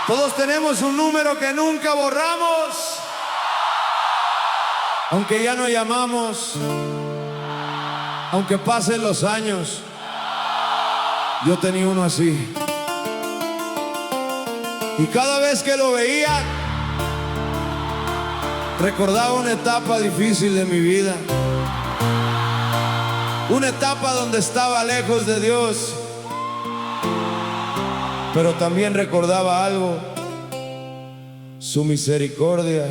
Todos tenemos un número que nunca borramos, aunque ya no llamamos, aunque pasen los años. Yo tenía uno así, y cada vez que lo veía recordaba una etapa difícil de mi vida, una etapa donde estaba lejos de Dios, pero también recordaba algo: su misericordia.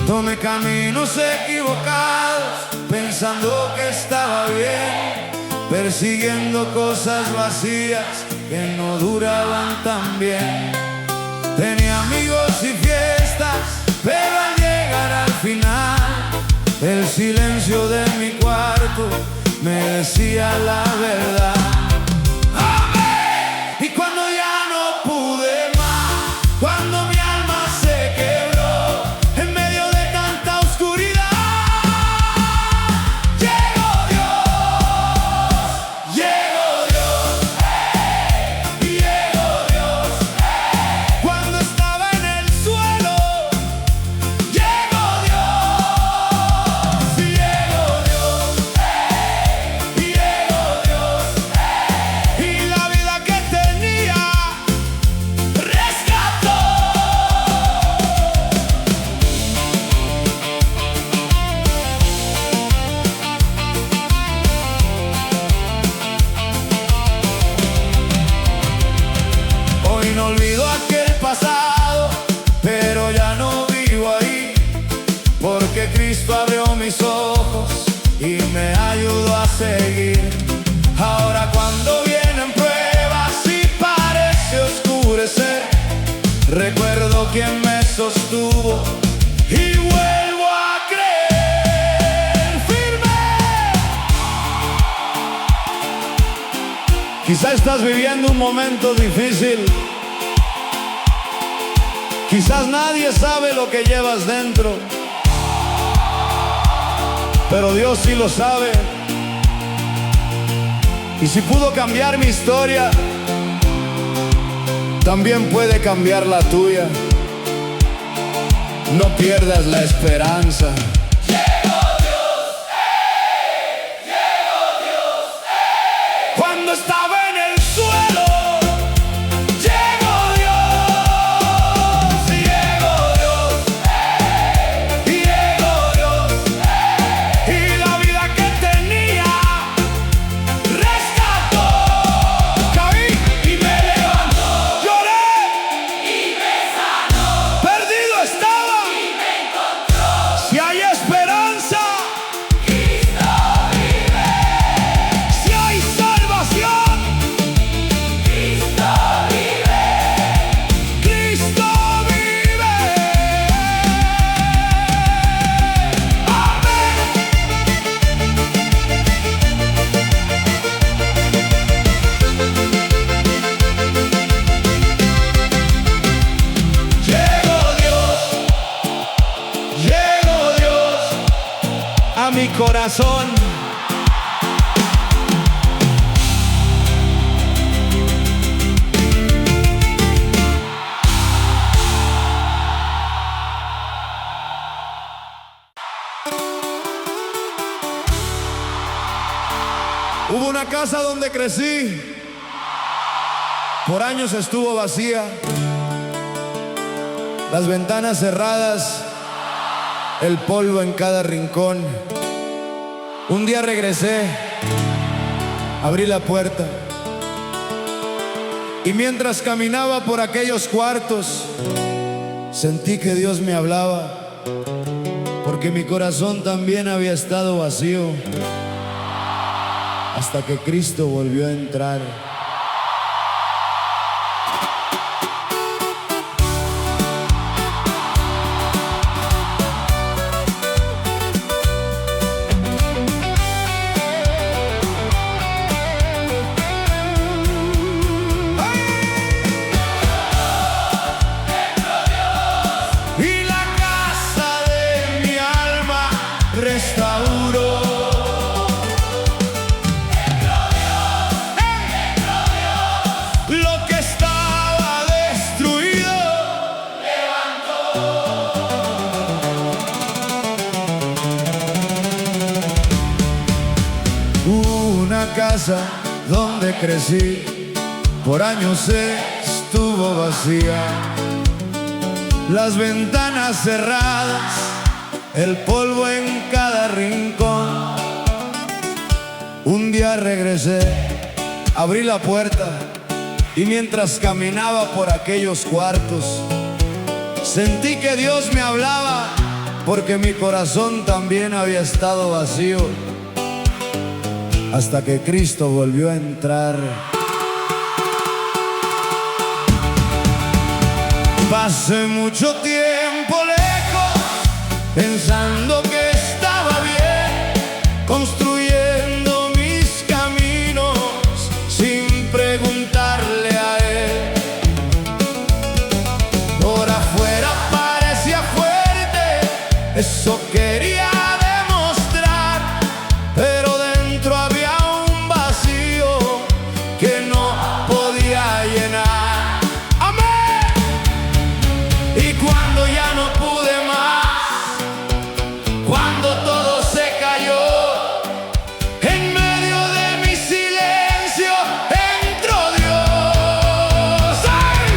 Tomé caminos equivocados, pensando que estaba bien, persiguiendo cosas vacías que no duraban tan bien. Tenía amigos y fiestas, pero al llegar al final, el silencio de mi cuarto me decía la verdad. ¡Amén! Y cuando ya no pude más, cuando mi alma se quebró, en medio de tanta oscuridad, llegó Dios, hey, llegó Dios, hey. Cuando estaba en el suelo, llegó Dios, hey, llegó Dios, hey. Y la vida que tenía rescató. Hoy no olvido aquel pasado, pero ya no vivo ahí, porque Cristo abrió mis ojos y me ayudó a seguir. Ahora cuando vienen pruebas y parece oscurecer, recuerdo quién me sostuvo y vuelvo a creer firme. Quizá estás viviendo un momento difícil, quizás nadie sabe lo que llevas dentro, pero Dios sí lo sabe. Y si pudo cambiar mi historia, también puede cambiar la tuya. No pierdas la esperanza. Llegó Dios, hey, llegó Dios, hey. Cuando estaba en el suelo, llegó Dios, hey, llegó Dios, hey. Y la vida que tenía rescató. Caí y me levantó, lloré y me sanó, perdido estaba y me encontró. Si hay esperanza, Cristo vive. Si hay salvación, Cristo vive. Cristo vive. Amén. Llegó Dios a mi corazón. Hubo una casa donde crecí, por años estuvo vacía, las ventanas cerradas, el polvo en cada rincón. Un día regresé, abrí la puerta y mientras caminaba por aquellos cuartos, sentí que Dios me hablaba, porque mi corazón también había estado vacío, hasta que Cristo volvió a entrar. casa donde crecí por años estuvo vacía. Las ventanas cerradas, el polvo en cada rincón. Un día regresé, abrí la puerta y mientras caminaba por aquellos cuartos, sentí que Dios me hablaba, porque mi corazón también había estado vacío, hasta que Cristo volvió a entrar. Pasé mucho tiempo lejos, pensando que estaba bien, construyendo mis caminos sin preguntarle a Él. Por afuera parecía fuerte, eso quería demostrar, pero dentro había un vacío que no podía llenar. Y cuando ya no pude más, cuando todo se cayó, en medio de mi silencio entró Dios. ¡Ay!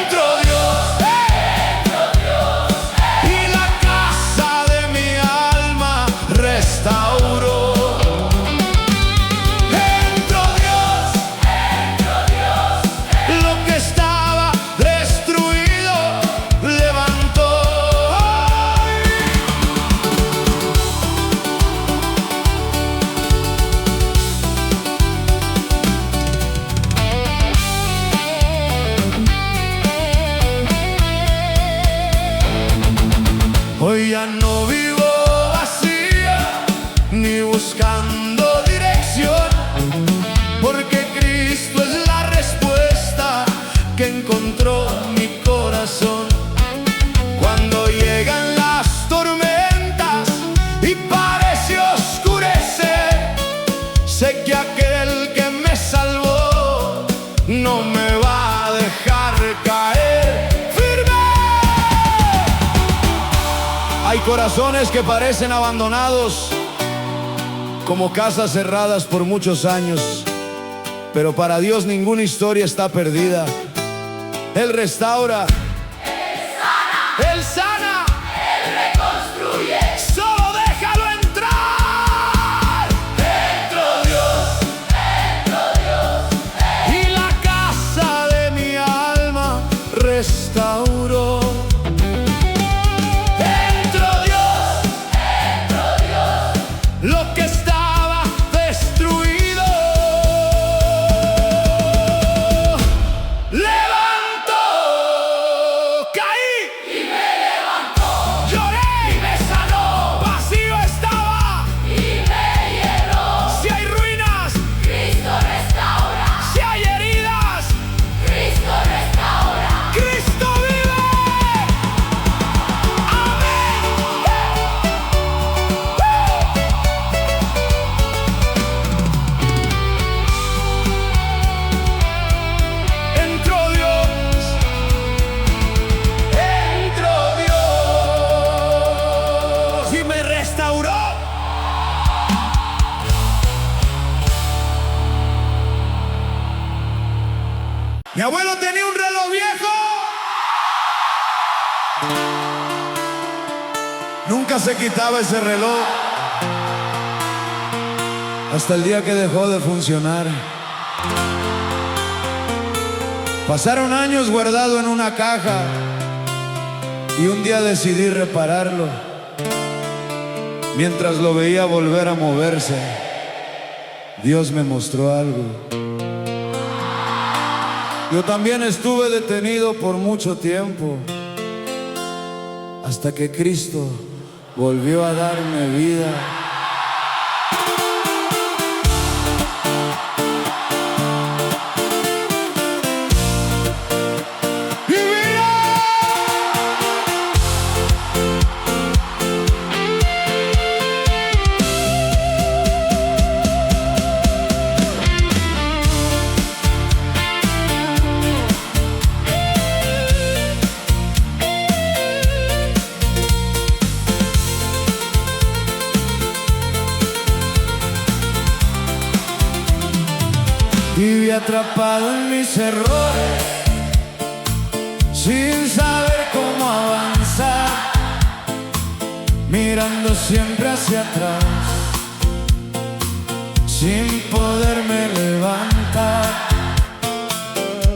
Entró Dios, y la casa de mi alma restauró. Entró Dios, lo que estaba destruido levantó. Hoy ya no vivo vacía, ni buscando dirección, porque Cristo es la respuesta que encontró mi corazón. Cuando llegan las tormentas y parece oscurecer, sé que aquel que me salvó no me va a dejar caer. ¡Firme! Hay corazones que parecen abandonados, como casas cerradas por muchos años, pero para Dios ninguna historia está perdida. Él restaura, Él sana, Él reconstruye. Solo déjalo entrar. Entró Dios, y la casa de mi alma restauró. Entró Dios, lo que estaba destruido levantó. Caí y me levantó, lloré y me sanó, vacío estaba y me llenó. Si hay ruinas, Cristo restaura. Si hay heridas, Cristo restaura. Cristo vive. Amén. Entró Dios, y me restauró. Mi abuelo tenía un reloj viejo, nunca se quitaba ese reloj, hasta el día que dejó de funcionar. Pasaron años guardado en una caja y un día decidí repararlo. Mientras lo veía volver a moverse, Dios me mostró algo. Yo también estuve detenido por mucho tiempo, hasta que Cristo volvió a darme vida. ¡Y mira! atrapado en mis errores, sin saber cómo avanzar, mirando siempre hacia atrás, sin poderme levantar.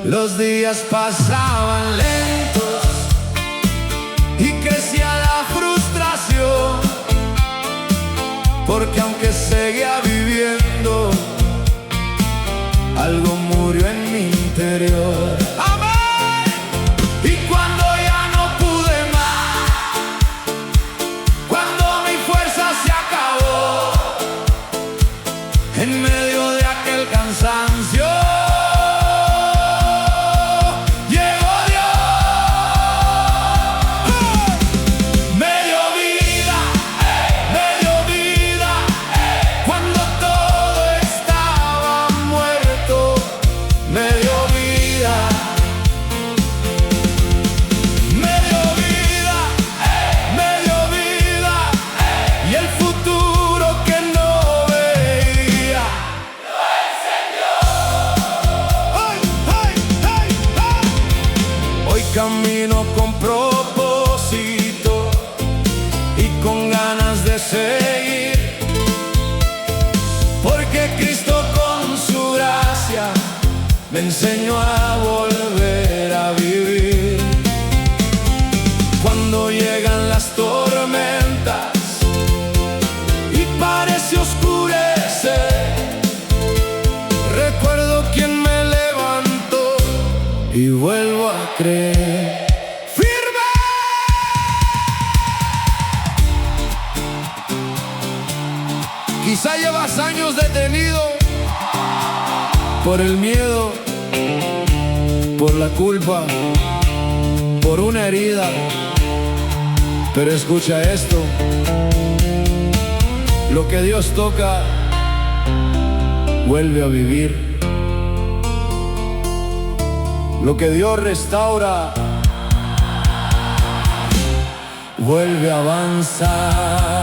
Los días pasaban lentos y crecía la frustración, porque aunque seguía viviendo, algo murió en mi interior. ¡Amén! Y cuando ya no pude más, cuando mi fuerza se acabó, en medio de aquel cansancio, camino con propósito y con ganas de seguir, porque Cristo con su gracia me enseñó a volver a vivir. Cuando llegan las tormentas y parece oscurecer, recuerdo quién me levantó y vuelvo a creer. Quizá llevas años detenido por el miedo, por la culpa, por una herida. Pero escucha esto: lo que Dios toca, vuelve a vivir. Lo que Dios restaura, vuelve a avanzar.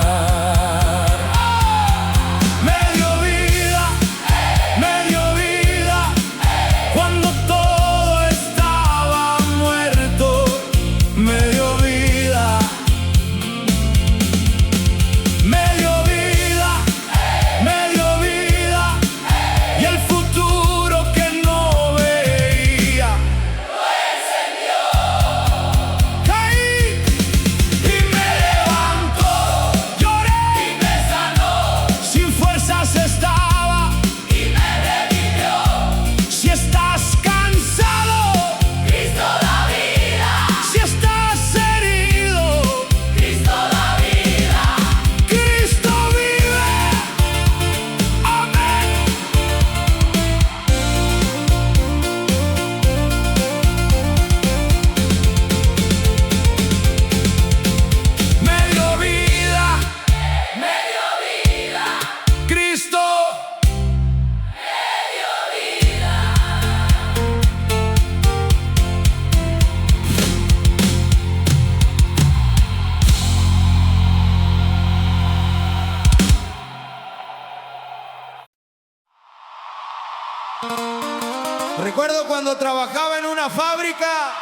Recuerdo cuando trabajaba en una fábrica,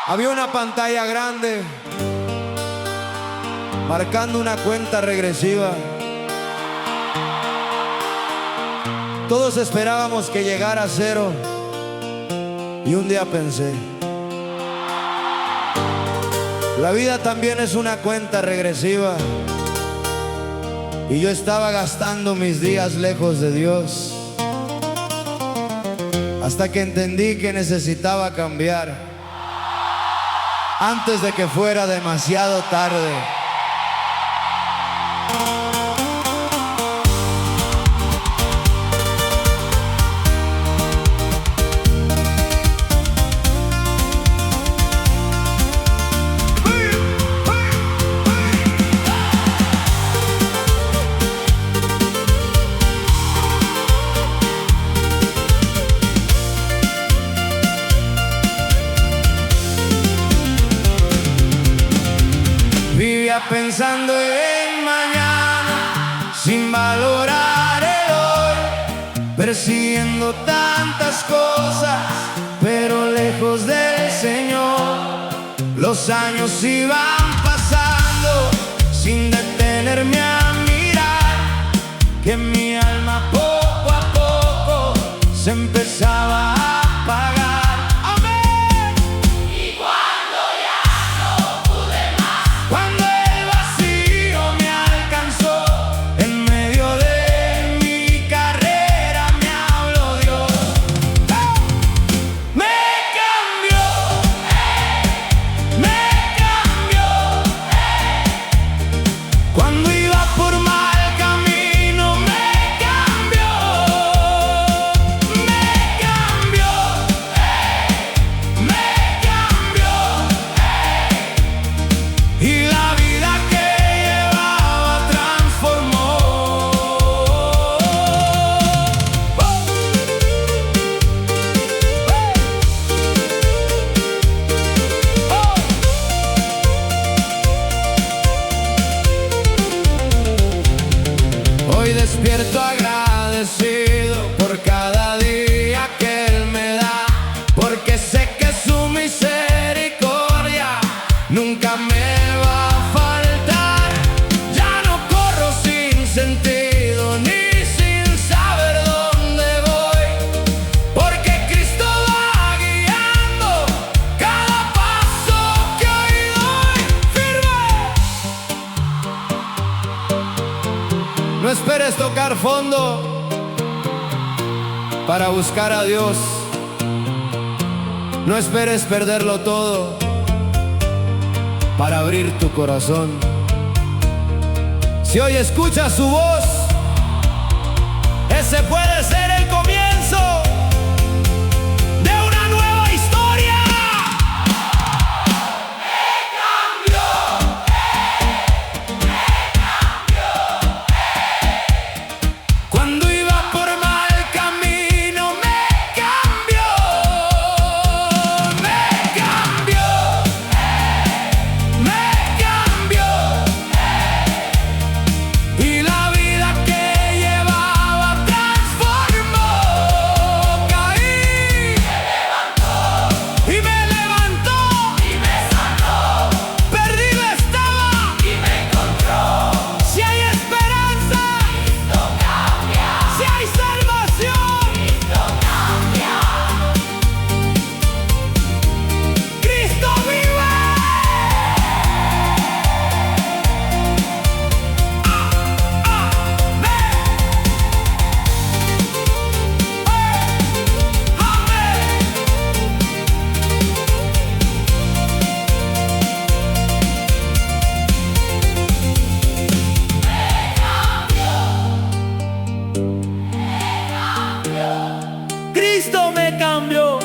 había una pantalla grande marcando una cuenta regresiva. Todos esperábamos que llegara a cero, y un día pensé: la vida también es una cuenta regresiva. Y yo estaba gastando mis días lejos de Dios, hasta que entendí que necesitaba cambiar antes de que fuera demasiado tarde. Pensando en mañana, sin valorar el hoy, persiguiendo tantas cosas, pero lejos del Señor. Los años iban pasando sin detenerme a mirar que mi alma poco a poco se empezaba a apagar. Despierto agradecido por cada día que Él me da, porque sé que su misericordia nunca me va a faltar. Ya no corro sin sentido ni sin saber dónde voy, porque Cristo va guiando cada paso que hoy doy. ¡Firme! No esperes tocar fondo para buscar a Dios. No esperes perderlo todo para abrir tu corazón. Si hoy escuchas su voz, ese puede ser el comienzo de una nueva historia. Cuando iba por mal camino me cambió, me cambió, me cambió. Y la vida que llevaba transformó. Caí, me levantó y me levantó y me sanó. Perdido estaba y me encontró. Si hay esperanza, si hay salvación, Cristo vive. Cristo me cambió.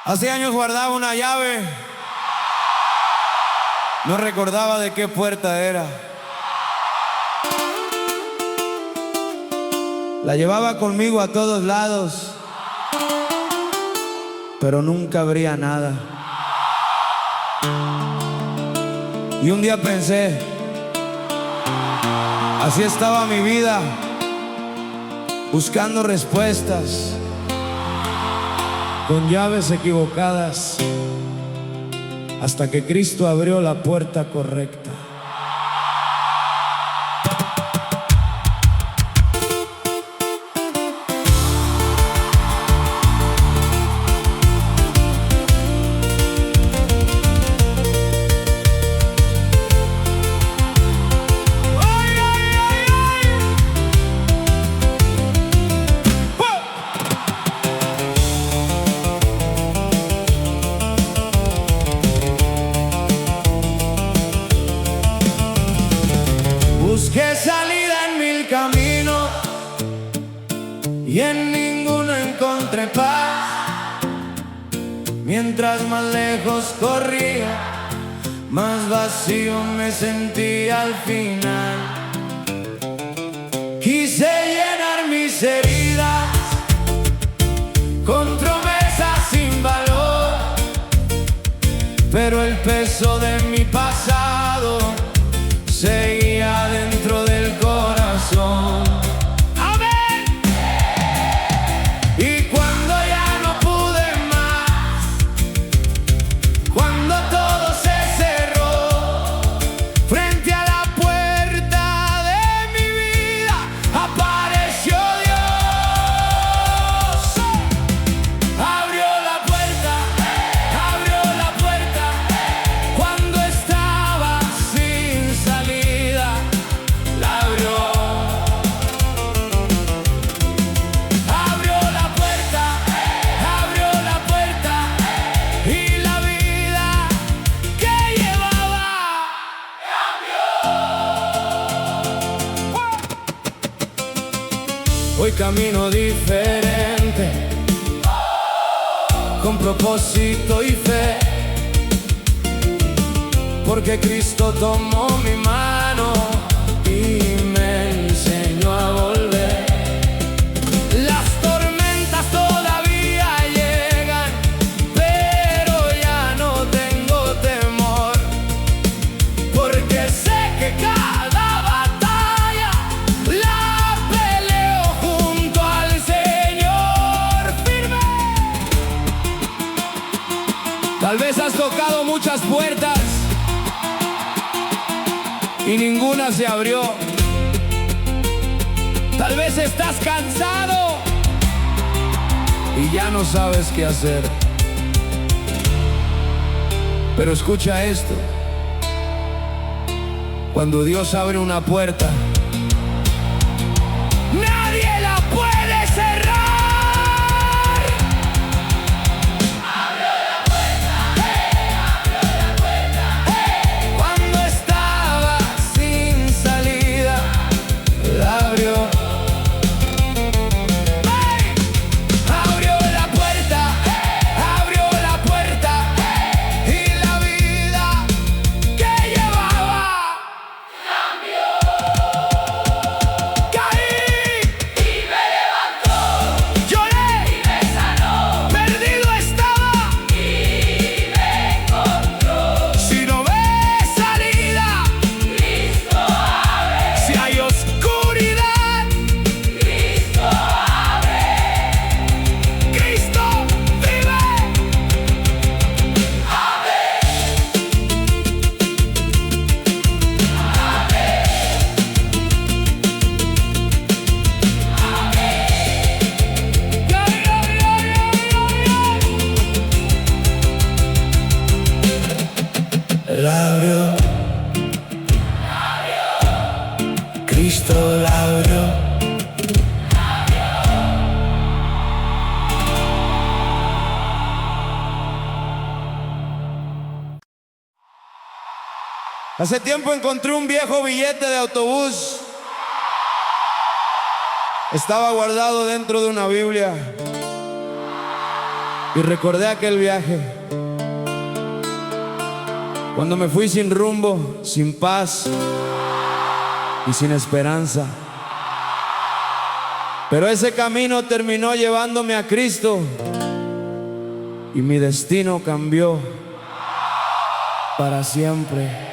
Hace años guardaba una llave, no recordaba de qué puerta era. La llevaba conmigo a todos lados, pero nunca abría nada. Y un día pensé, así estaba mi vida, buscando respuestas con llaves equivocadas, hasta que Cristo abrió la puerta correcta. Busqué salida en mil caminos y en ninguno encontré paz. Mientras más lejos corría, más vacío me sentía al final. Quise llenar mis heridas con pero el peso de mi pasado seguía dentro del corazón. ¡Amén! Y cuando ya no pude más, cuando todo se cerró, frente a la puerta de mi vida apareció Dios. Abrió la puerta, cuando estaba sin salida, la abrió. Abrió la puerta y la vida que llevaba cambió. Hoy camino diferente, con propósito y fe, porque Cristo tomó mi mano y me enseñó a volver. Las tormentas todavía llegan, pero ya no tengo temor, porque sé que cada batalla la peleo junto al Señor firme. Tal vez has tocado muchas puertas y ninguna se abrió. Tal vez estás cansado y ya no sabes qué hacer. Pero escucha esto: cuando Dios abre una puerta, nadie la puede cerrar. Cuando estaba sin salida, la abrió. Abrió la puerta y la vida que llevaba cambió. Caí y me levantó, lloré y me sanó, perdido estaba y me encontró. Si no ves salida, Cristo abre. Si hay oscuridad, Cristo abre. Cristo vive. La abrió. Cristo la abrió. Hace tiempo encontré un viejo billete de autobús. Estaba guardado dentro de una Biblia y recordé aquel viaje, cuando me fui sin rumbo, sin paz y sin esperanza. Pero ese camino terminó llevándome a Cristo y mi destino cambió para siempre.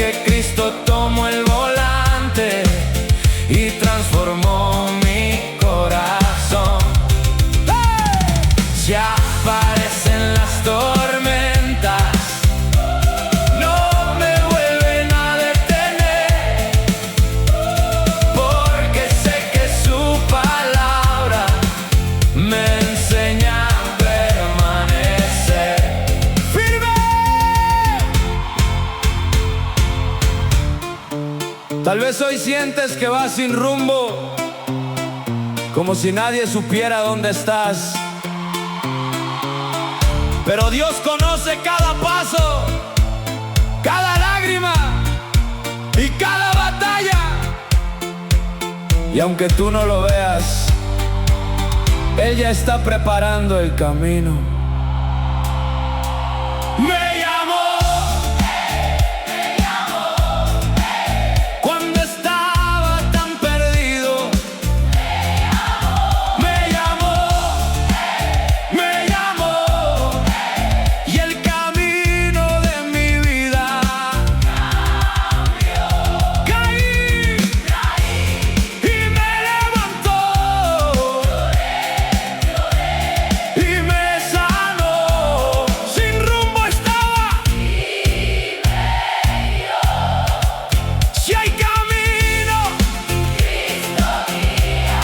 porque Cristo tomó el volante y transformó mi corazón. Si aparecen las tormentas, no me vuelven a detener, porque sé que su palabra me enseña a permanecer firme. Tal vez hoy sientes que vas sin rumbo, como si nadie supiera dónde estás. Pero Dios conoce cada paso, cada lágrima y cada batalla. Y aunque tú no lo veas, Él ya está preparando el camino. Me llamó cuando estaba tan perdido. Me llamó y el camino de mi vida cambió. Caí y me levantó, y me sanó. Sin rumbo estaba y me dio. Si hay camino, Cristo guía.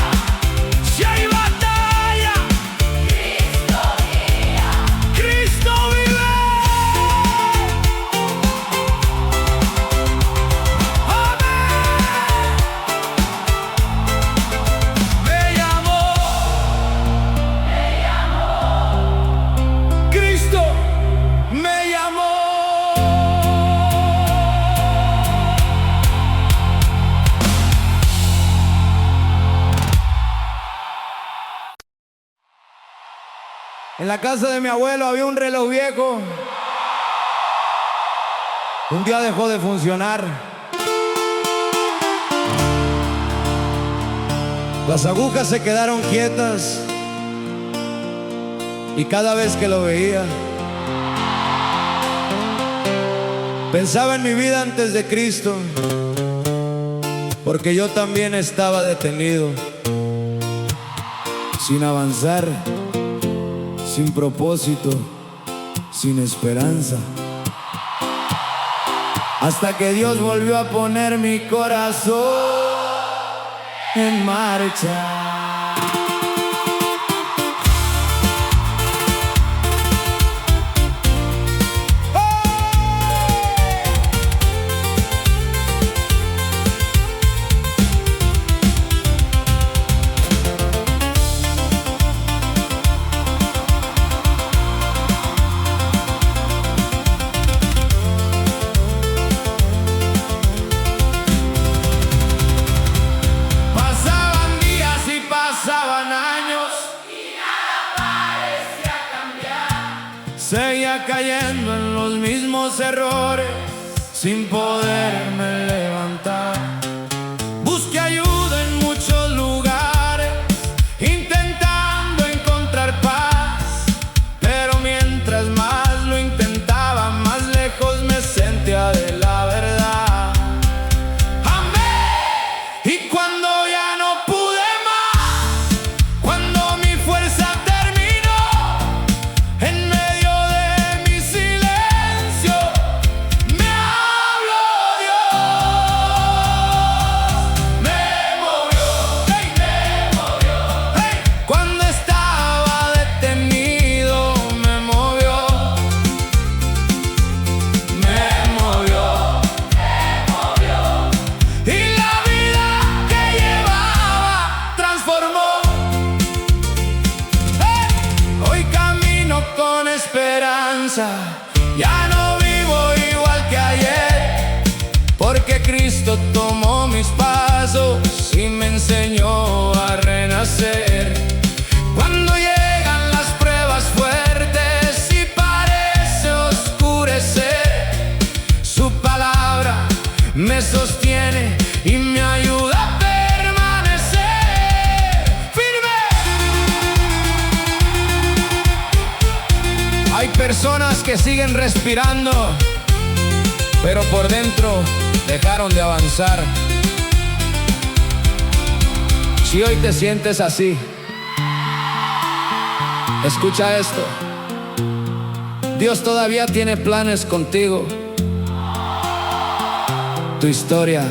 Si hay batalla, Cristo guía. Cristo vive. Amén. Me llamó, Cristo me llamó. En la casa de mi abuelo había un reloj viejo. Un día dejó de funcionar. Las agujas se quedaron quietas, y cada vez que lo veía, pensaba en mi vida antes de Cristo, porque yo también estaba detenido, sin avanzar, sin propósito, sin esperanza. Hasta que Dios volvió a poner mi corazón en marcha. Pasaban días y pasaban años, y nada parecía cambiar. Seguía cayendo en los mismos errores, sin poderme levantar. Busqué ayuda en muchos lugares, intentando encontrar paz. Pero mientras más lo intentaba, más lejos me sentía de la verdad. Amén. Y cuando ya no pude más, cuando mi fuerza terminó, en medio de mi silencio me habló Dios. Me movió, hey, me movió, hey. Cuando estaba detenido me movió, me movió, y la vida que llevaba transformó. Hey. Hoy camino con esperanza, ya no vivo igual que ayer, porque Cristo tomó mis pasos y me enseñó a renacer. Cuando llegan las pruebas fuertes y parece oscurecer, su palabra me sostiene y me ayuda a permanecer firme. Hay personas que siguen respirando, pero por dentro dejaron de avanzar. Si hoy te sientes así, escucha esto. Dios todavía tiene planes contigo. Tu historia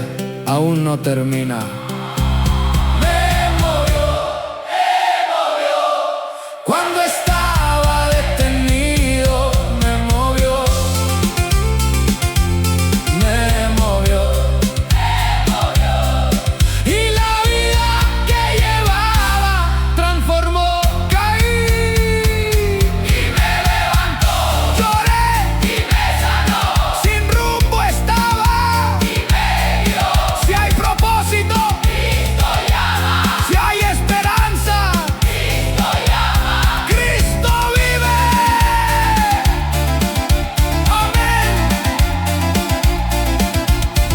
aún no termina. Cuando estaba detenido, me movió. Y la vida que llevaba transformó. Caí y me levantó. Lloré y me sanó. Sin rumbo estaba y me guió. Si hay propósito, Cristo llama. Si hay esperanza, Cristo llama. Cristo vive. Amén.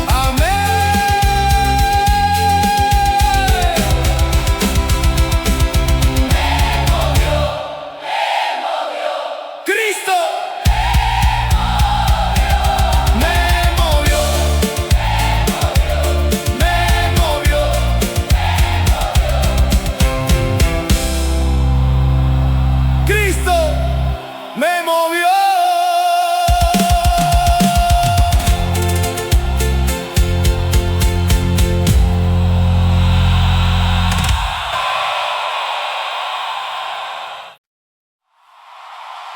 Amén. Cristo me movió. Cristo me movió.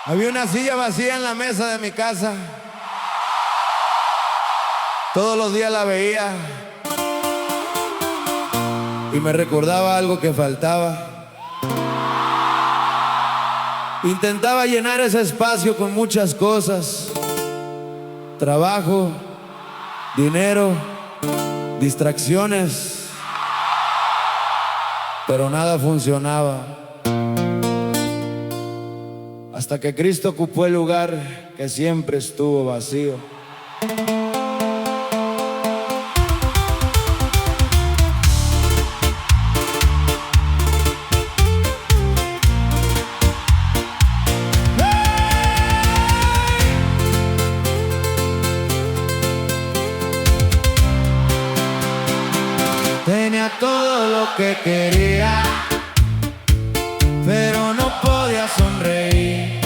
Había una silla vacía en la mesa de mi casa. Todos los días la veía y me recordaba algo que faltaba. Intentaba llenar ese espacio con muchas cosas: trabajo, dinero, distracciones, pero nada funcionaba. Hasta que Cristo ocupó el lugar que siempre estuvo vacío. Tenía todo lo que quería, pero no podía sonreír.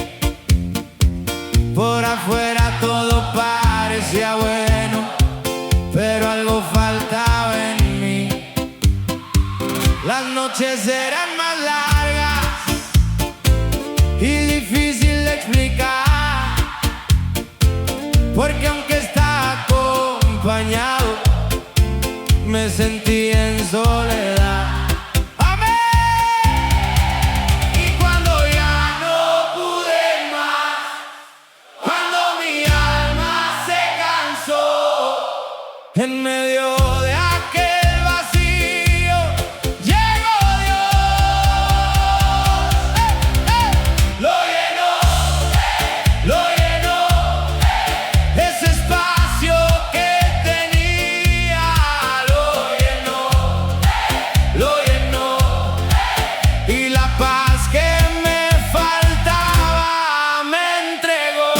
Por afuera todo parecía bueno, pero algo faltaba en mí. Las noches eran más largas y difícil de explicar, porque aunque estaba acompañado, me sentía en soledad. En medio de aquel vacío llegó Dios. Lo llenó, ese espacio que tenía. Lo llenó, y la paz que me faltaba me entregó.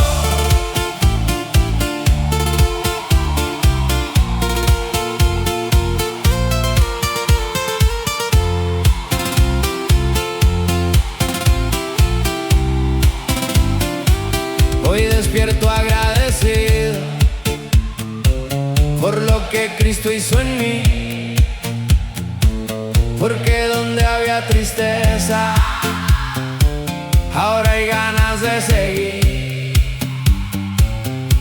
Hoy despierto agradecido por lo que Cristo hizo en mí, porque donde había tristeza, ahora hay ganas de seguir.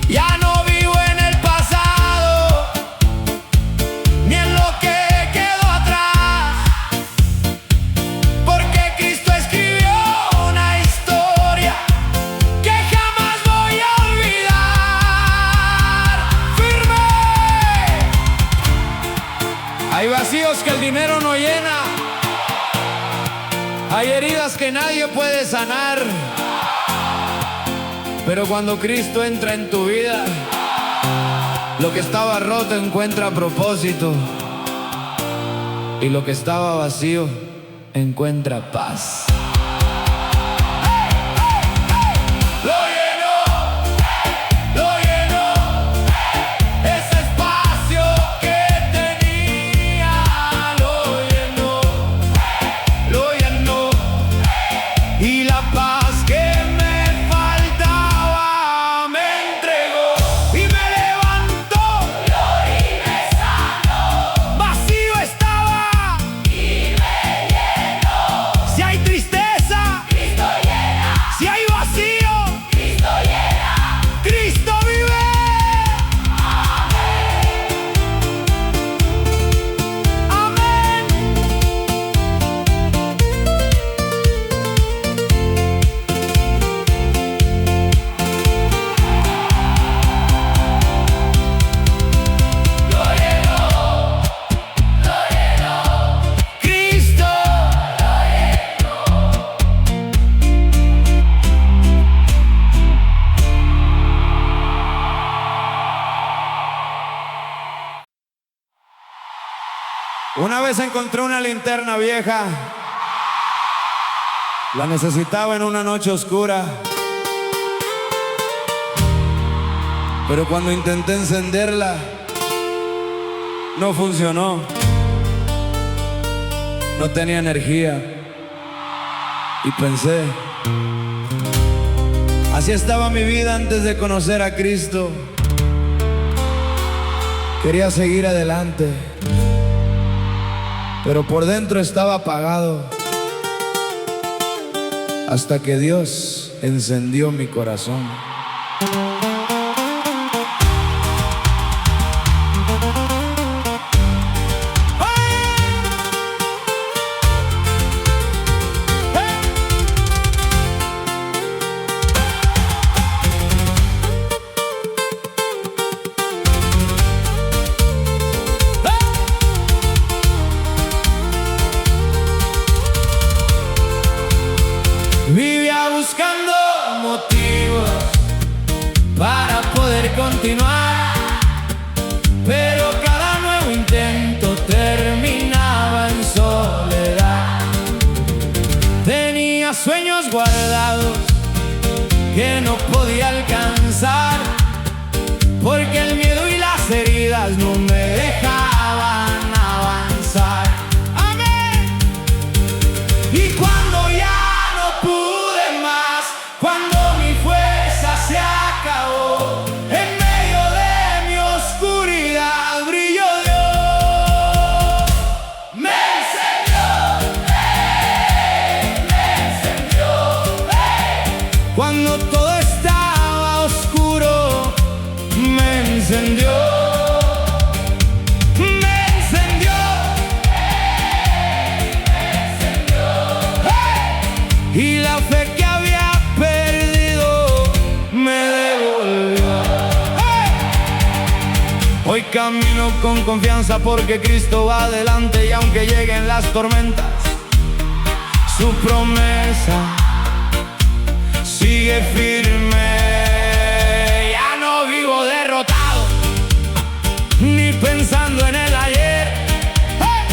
Ya no vivo en el pasado, ni en lo que quedó atrás, porque Cristo escribió una historia que jamás voy a olvidar. Firme. Hay vacíos que el dinero no llena. Hay heridas que nadie puede sanar. Pero cuando Cristo entra en tu vida, lo que estaba roto encuentra propósito, y lo que estaba vacío encuentra paz. Lo llenó, Una vez encontré una linterna vieja. La necesitaba en una noche oscura. Pero cuando intenté encenderla, no funcionó. No tenía energía. Y pensé, así estaba mi vida antes de conocer a Cristo. Quería seguir adelante, pero por dentro estaba apagado, hasta que Dios encendió mi corazón. Vivía buscando motivos para poder continuar, pero cada nuevo intento terminaba en soledad. Tenía sueños guardados que no podía alcanzar, porque el miedo y las heridas no me dejaban avanzar. Amén. Y cuando ya pude más, cuando mi fuerza se acabó, en medio de mi oscuridad brilló Dios. Me encendió, cuando todo estaba oscuro, me encendió. Y la fe que había perdido me devolvió. ¡Hey! Hoy camino con confianza porque Cristo va adelante, y aunque lleguen las tormentas, su promesa sigue firme. Ya no vivo derrotado, ni pensando en el ayer. ¡Hey!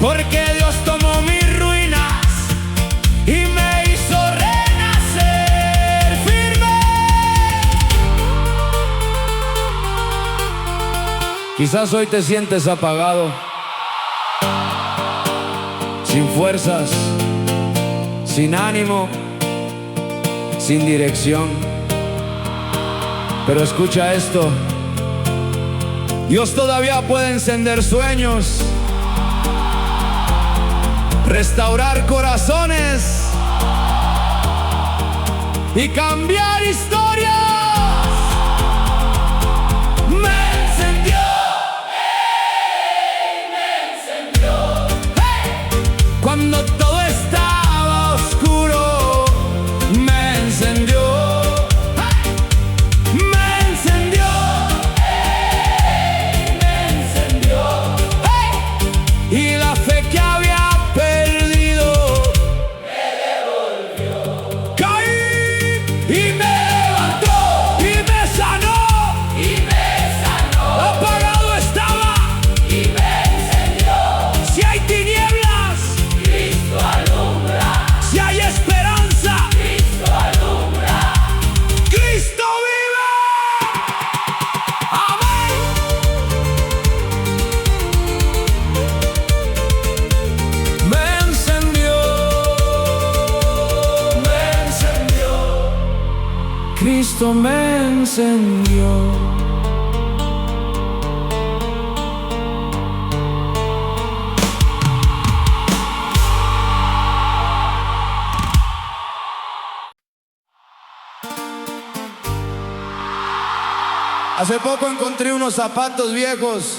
Porque Dios tomó mis ruinas y me hizo renacer firme. Quizás hoy te sientes apagado, sin fuerzas, sin ánimo, sin dirección. Pero escucha esto: Dios todavía puede encender sueños, restaurar corazones y cambiar historias. Me encendió, hey, cuando todo estaba oscuro, me encendió, hey, me encendió, hey, y la fe que había perdido me devolvió. Caí y me levantó y me sanó. Apagado estaba y me encendió. Si hay tinieblas, Cristo alumbra. Si hay esperanza, Cristo alumbra. Cristo vive. Amén. Me encendió, Cristo me encendió. Hace poco encontré unos zapatos viejos.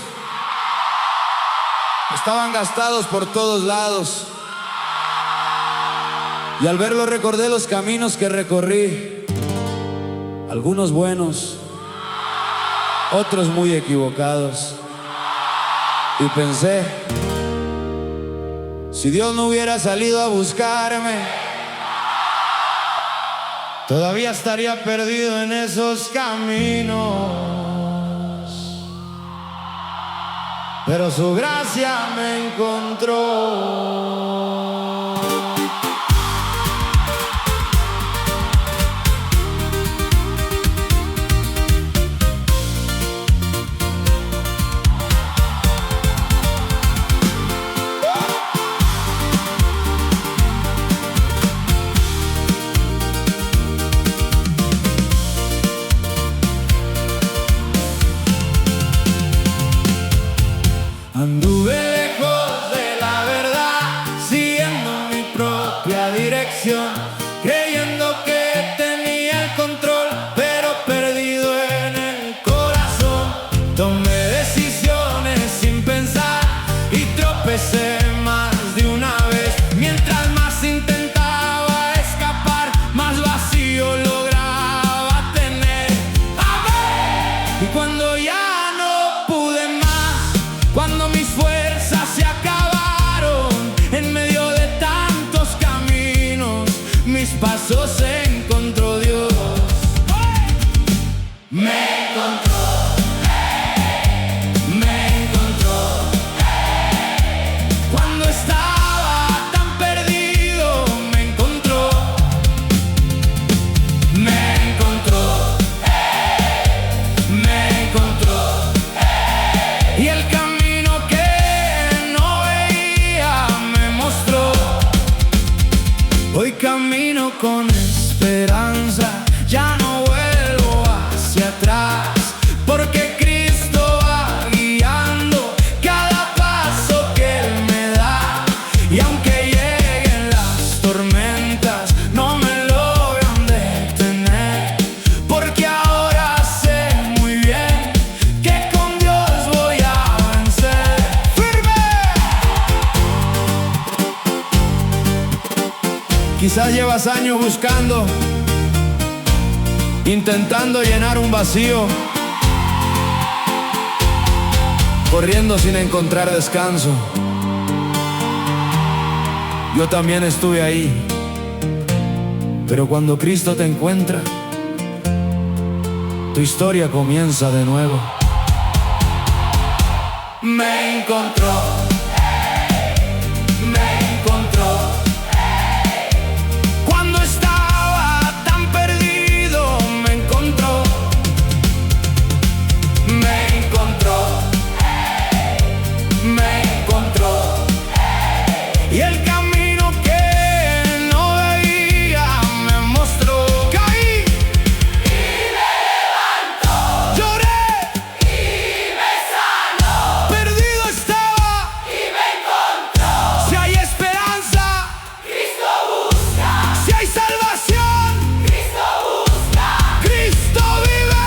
Estaban gastados por todos lados. Y al verlos recordé los caminos que recorrí. Algunos buenos, otros muy equivocados. Y pensé, si Dios no hubiera salido a buscarme, todavía estaría perdido en esos caminos. pero su gracia me encontró. Anduve lejos de la verdad, siguiendo mi propia dirección, creyendo que tenía el control, pero perdido en el corazón. Tomé decisiones sin pensar y tropecé más de una vez. Mientras más intentaba escapar, más vacío lograba tener. ¡Amén! Y cuando ya cuando mis fuerzas se acabaron, en medio de tantos caminos, mis pasos encontró Dios. Me encontró, me encontró. Cuando estaba tan perdido, me encontró. Me encontró, me encontró. Y el hoy camino con esperanza, ya no vuelvo hacia atrás, porque Cristo va guiando cada paso que Él me da. Y aunque lleguen las tormentas, no me logran detener, porque ahora sé muy bien que con Dios voy a vencer. ¡Firme! Quizás llevas años buscando, intentando llenar un vacío, corriendo sin encontrar descanso. Yo también estuve ahí, pero cuando Cristo te encuentra, tu historia comienza de nuevo. Me encontró, me encontró. Y el camino que no veía me mostró. Caí y me levantó. Lloré y me sanó. Perdido estaba y me encontró. Si hay esperanza, Cristo busca. Si hay salvación, Cristo busca. Cristo vive.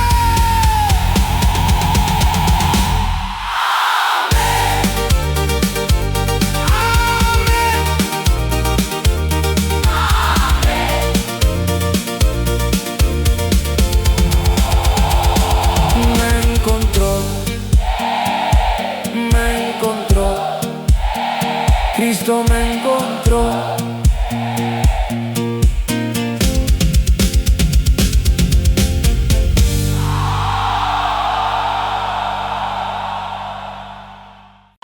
Cristo me encontró.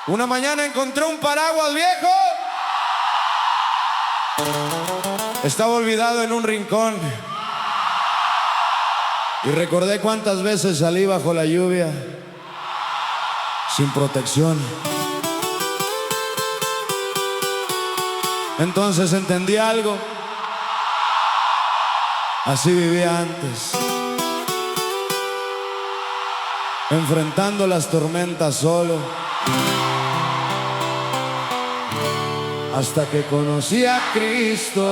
Una mañana encontré un paraguas viejo. Estaba olvidado en un rincón. Y recordé cuántas veces salí bajo la lluvia sin protección. Entonces entendí algo. Así vivía antes, enfrentando las tormentas solo, hasta que conocí a Cristo.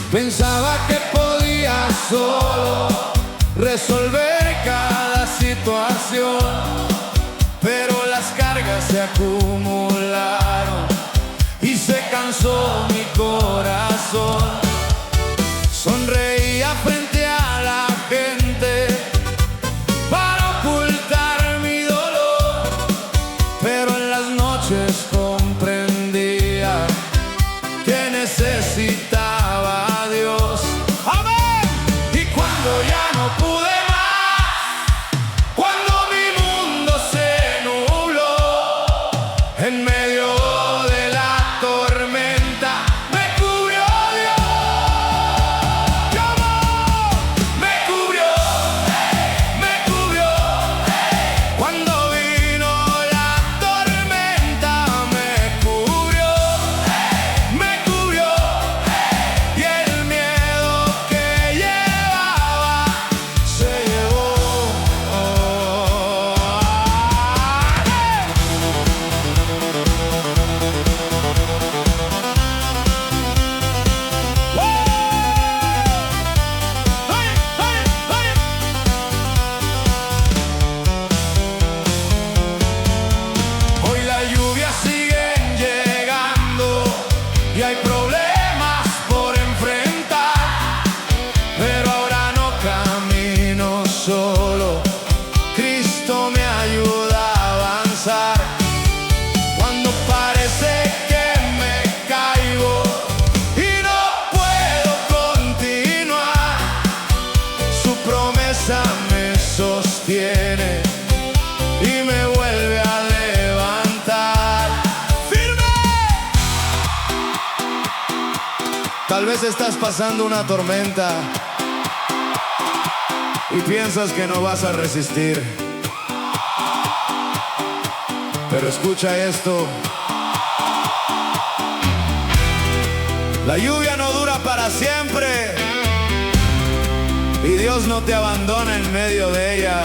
Pensaba que podía solo resolver cada situación, pero las cargas se acumularon y se cansó mi corazón. Sonreía frente a la gente Tal vez estás pasando una tormenta y piensas que no vas a resistir. Pero escucha esto. La lluvia no dura para siempre y Dios no te abandona en medio de ella.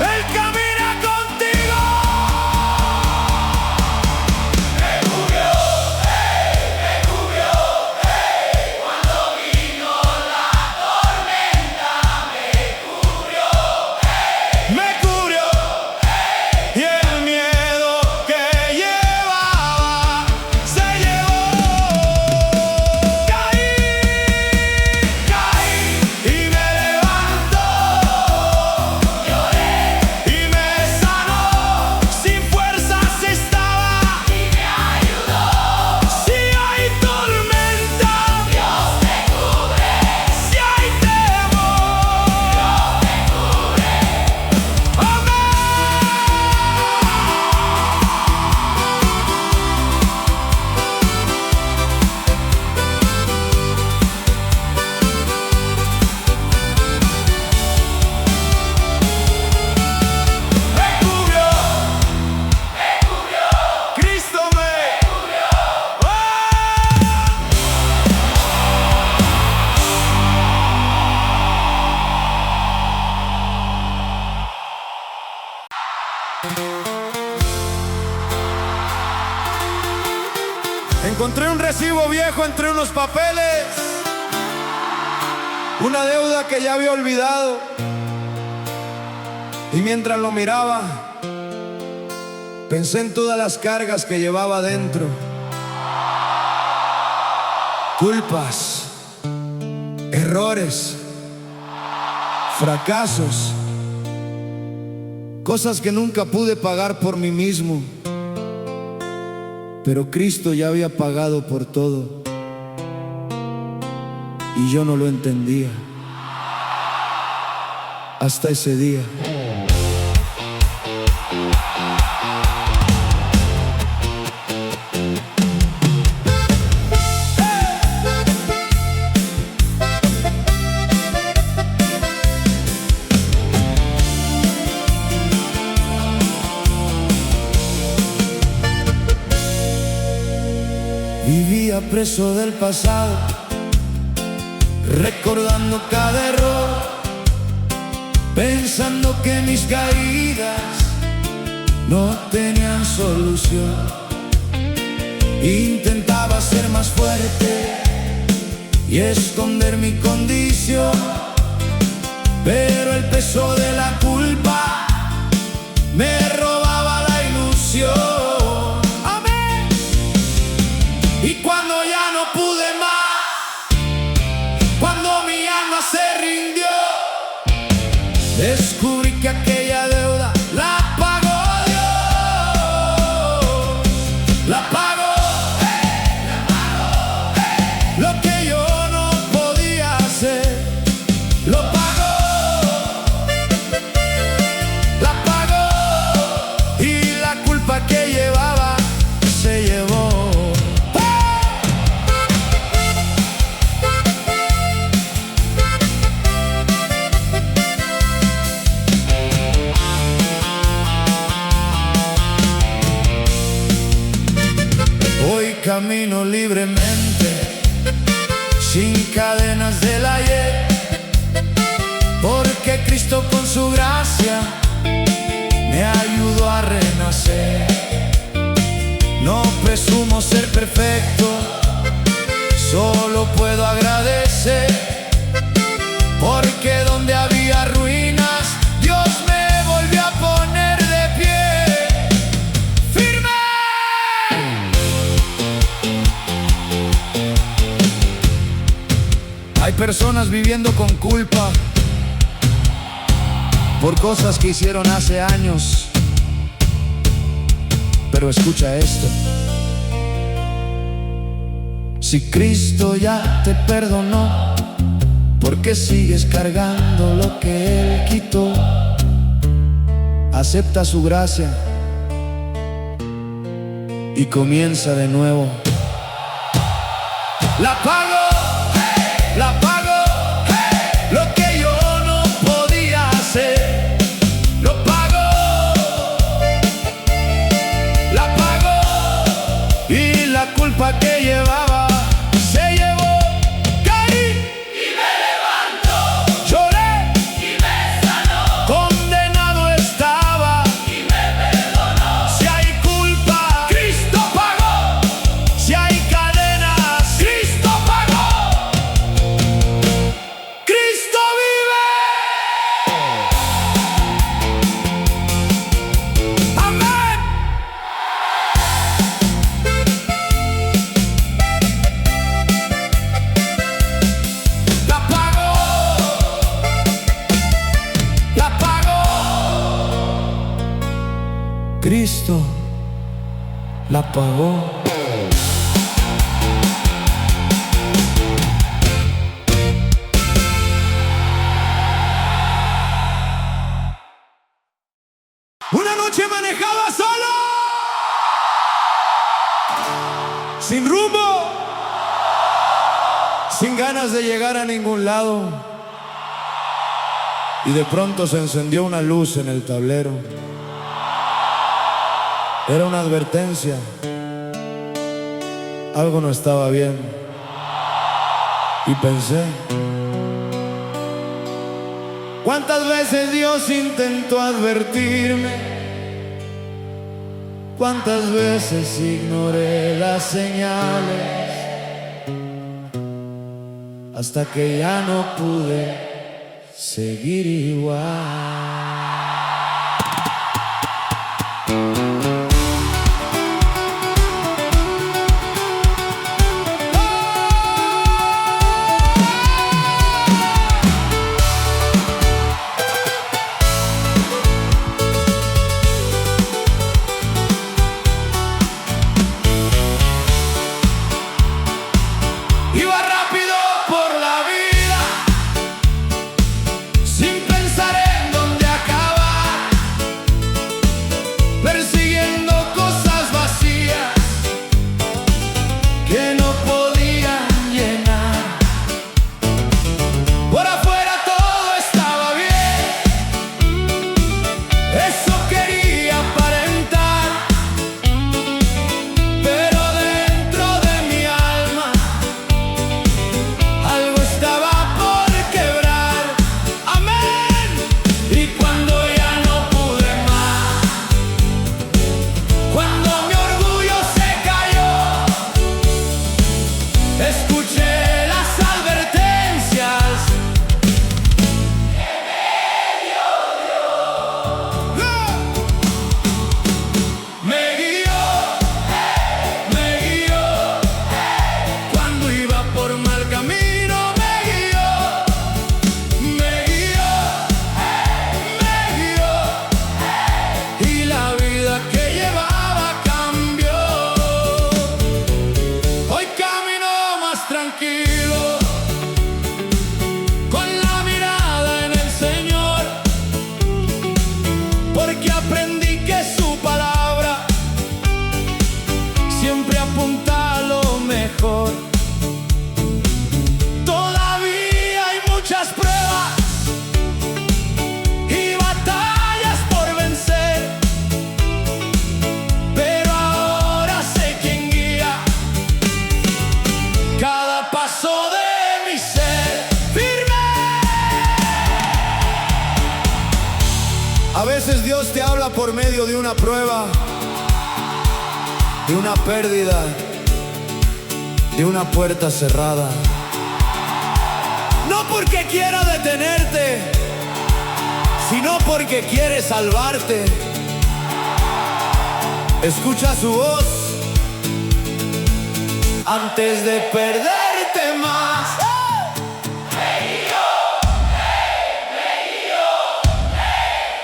Él camina contigo. Me cubrió, cuando vino la tormenta. Me cubrió, y el miedo que llevaba se llevó. Caí y me levantó. Lloré Y me sanó, sin fuerzas estaba y me ayudó. si hay tormenta, Dios me cubre, si hay temor, Dios me cubre. amén. Me cubrió, Cristo me cubrió. Encontré un recibo viejo entre unos papeles, una deuda que ya había olvidado. Y mientras lo miraba, pensé en todas las cargas que llevaba dentro. Culpas, errores, fracasos, cosas que nunca pude pagar por mí mismo. Pero Cristo ya había pagado por todo y yo no lo entendía hasta ese día. Vivía preso del pasado, recordando cada error, pensando que mis caídas no tenían solución. Intentaba ser más fuerte y esconder mi condición, pero el peso de la culpa me robaba la ilusión. Y cuando ya no pude más, cuando mi alma se rindió, descubrí que aquella deuda la pagó Dios. La pagó, lo que yo no podía hacer, lo pagó. La pagó y la culpa que llevaba se llevó. Camino libremente, sin cadenas del ayer, porque Cristo con su gracia me ayudó a renacer. No presumo ser perfecto, solo puedo agradecer, porque donde había ruinas, Dios me volvió a poner de pie. Hay personas viviendo con culpa por cosas que hicieron hace años. Pero escucha esto: si Cristo ya te perdonó, ¿por qué sigues cargando lo que Él quitó? Acepta su gracia y comienza de nuevo. La pago, la pago, lo que yo no podía hacer, lo pago, la pago, y la culpa que llevaba se llevó. Caí y me levantó, lloré y me sanó, condenado estaba y me perdonó. Si hay culpa, Cristo pagó, si hay cadenas, Cristo pagó, Cristo vive. Amén. La pagó, la pagó, Cristo la pagó. Una noche manejaba solo, sin rumbo, sin ganas de llegar a ningún lado, y de pronto se encendió una luz en el tablero. Era una advertencia, algo no estaba bien, y pensé: ¿cuántas veces Dios intentó advertirme? ¿Cuántas veces ignoré las señales? Hasta que ya no pude seguir igual. Iba rápido por la vida, sin pensar en dónde acabar, persiguiendo cosas vacías que no podían llenar. Por afuera todo estaba bien, eso quería aparentar, pero dentro de mi alma algo estaba por quebrar. Amén. Y cuando ya no pude más, cuando mi orgullo se cayó, escuché las advertencias que me dio Dios. Me guió, me guió, cuando iba por mal camino me guió, me guió, me guió, y la vida que llevaba cambió. Hoy camino más tranquilo, con la mirada en el Señor, porque aprendí que su palabra siempre apunta a lo mejor. Todavía hay muchas pruebas y batallas por vencer, pero ahora sé quién guía cada paso de mi ser. Firme. A veces Dios te habla por medio de una prueba, de una pérdida, de una puerta cerrada. No porque quiera detenerte, sino porque quiere salvarte. Escucha su voz antes de perderte más.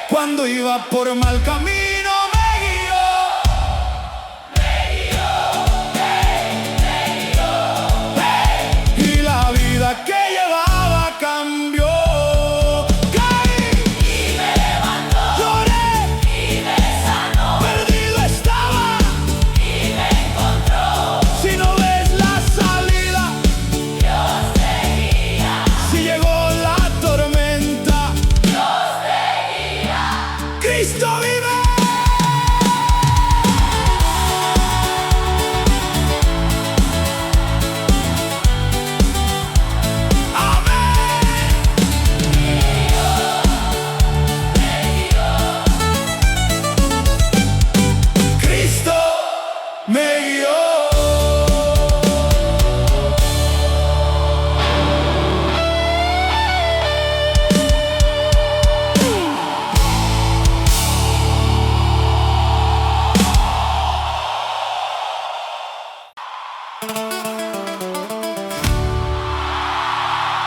Cuando iba por mal camino me guió, y la vida que llevaba cambió. Caí y me levantó, lloré y me sanó, perdido estaba y me encontró. Si no ves la salida,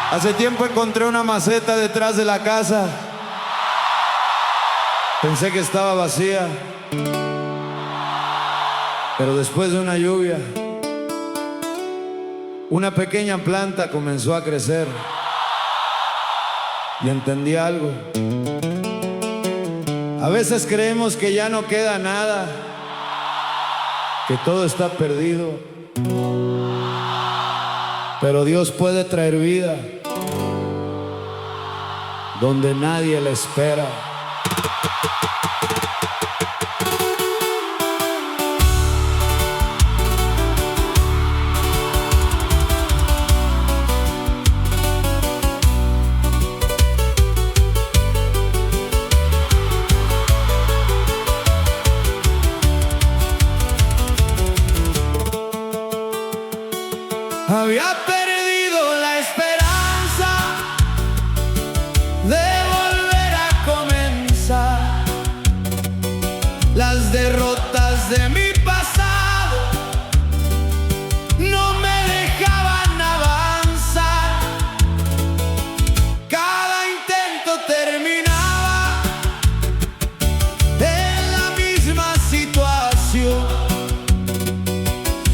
Hace tiempo encontré una maceta detrás de la casa. Pensé que estaba vacía, pero después de una lluvia, una pequeña planta comenzó a crecer y entendí algo. A veces creemos que ya no queda nada, que todo está perdido, pero Dios puede traer vida donde nadie la espera. Había perdido la esperanza de volver a comenzar. Las derrotas de mi pasado no me dejaban avanzar. Cada intento terminaba en la misma situación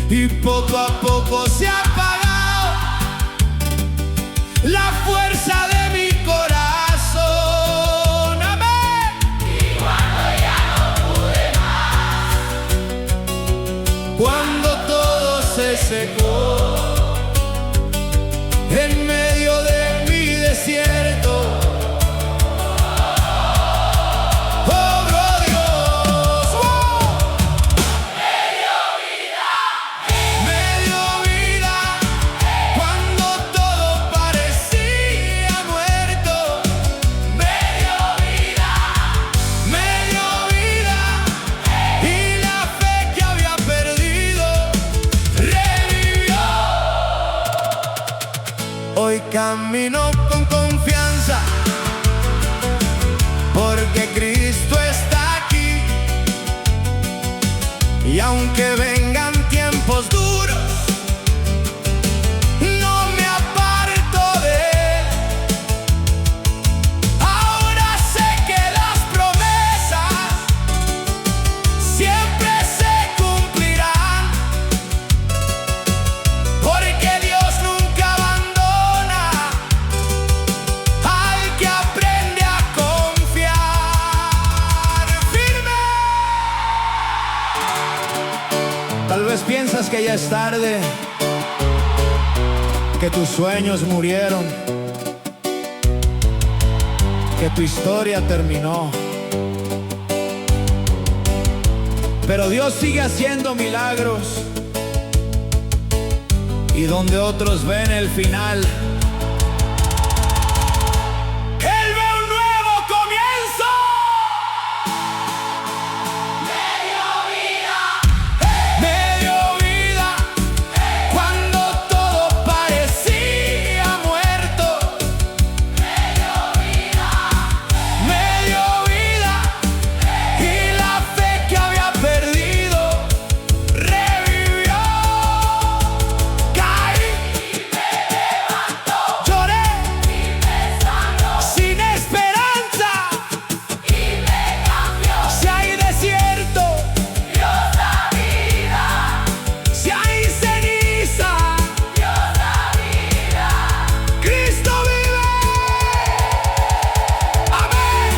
y poco a poco se apagaba la fuerza de mi corazón. Amén. Y cuando ya no pude más, Cuando todo se secó en medio de mi desierto, obró Dios. ¡Wow! Me dio vida cuando todo parecía muerto. Me dio vida y la fe que había perdido revivió. Hoy camino con confianza porque Cristo está aquí. Y aunque vengan tiempos duros, no me aparto de Él. Ahora sé que las promesas siempre se cumplirán, porque Dios nunca abandona al que aprende a confiar firme. Tal vez piensas que ya es tarde, que tus sueños murieron, que tu historia terminó. Pero Dios sigue haciendo milagros, y donde otros ven el final, Él ve un nuevo comienzo. Me dio vida cuando todo parecía muerto. Me dio vida y la fe que había perdido revivió. Caí y me levantó. Lloré y me sanó. Sin esperanza y me cambió. Si hay desierto, Dios da vida. Si hay ceniza, Dios da vida. Cristo vive. Amén.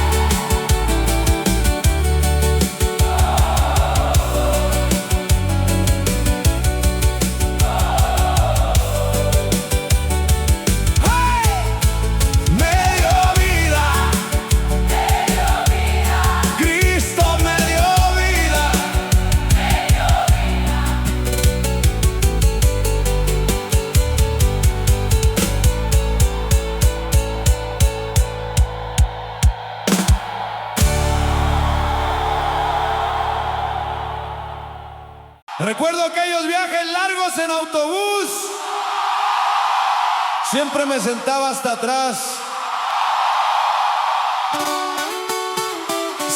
¡Hey! Me dio vida. Cristo me dio vida. Recuerdo aquellos viajes largos en autobús. Siempre me sentaba hasta atrás,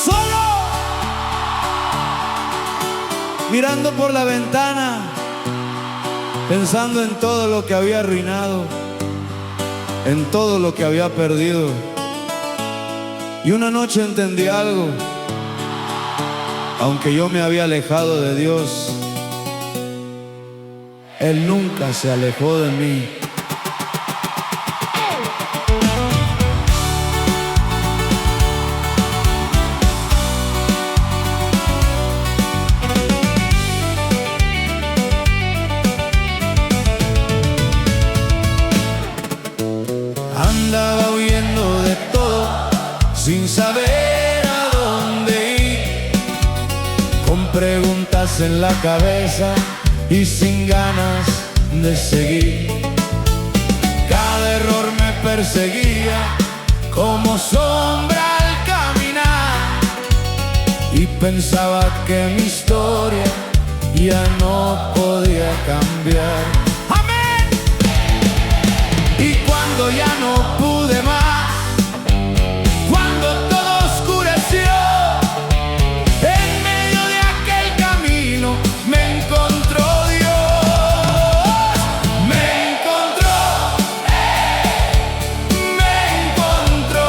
solo, mirando por la ventana, pensando en todo lo que había arruinado, en todo lo que había perdido. Y una noche entendí algo. Aunque yo me había alejado de Dios, Él nunca se alejó de mí. Andaba huyendo de todo, sin saber a dónde ir, con preguntas en la cabeza y sin ganas de seguir. Cada error me perseguía como sombra al caminar, y pensaba que mi historia ya no podía cambiar. Y cuando ya no pude más, cuando todo oscureció, en medio de aquel camino me encontró Dios. Me encontró, me encontró.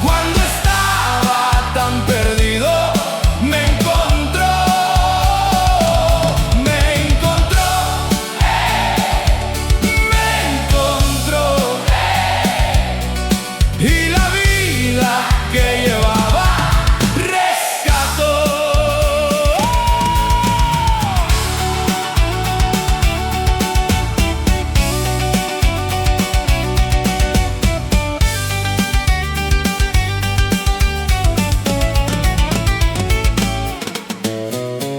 Cuando estaba tan perdido, me encontró. Y la vida que llevaba rescató.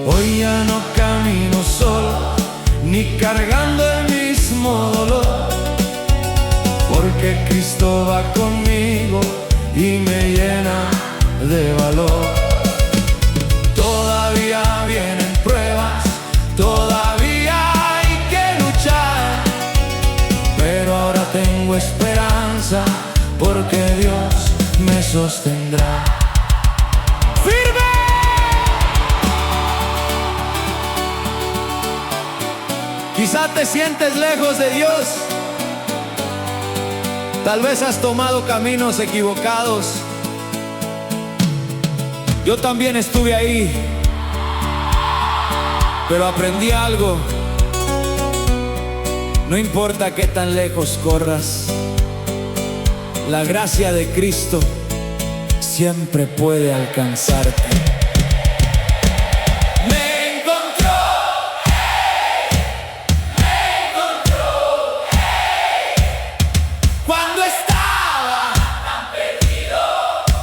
Hoy ya no camino solo, ni cargando el mismo dolor, porque Cristo va conmigo y me llena de valor. Todavía vienen pruebas, todavía hay que luchar, pero ahora tengo esperanza, porque Dios me sostendrá. ¡Firme! Quizá te sientes lejos de Dios. Tal vez has tomado caminos equivocados. Yo también estuve ahí, pero aprendí algo. No importa qué tan lejos corras, la gracia de Cristo siempre puede alcanzarte.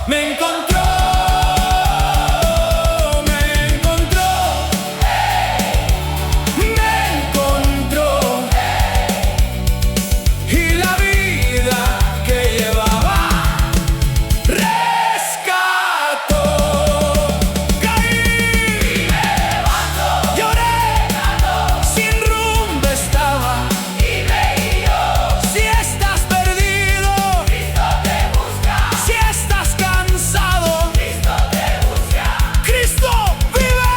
Me encontró, me encontró, me encontró. Y la vida que llevaba rescató. Caí y me levanto, lloré, sin rumbo estaba y me guió. Si estás perdido, Cristo te busca. Si estás cansado, Cristo te busca. Cristo vive.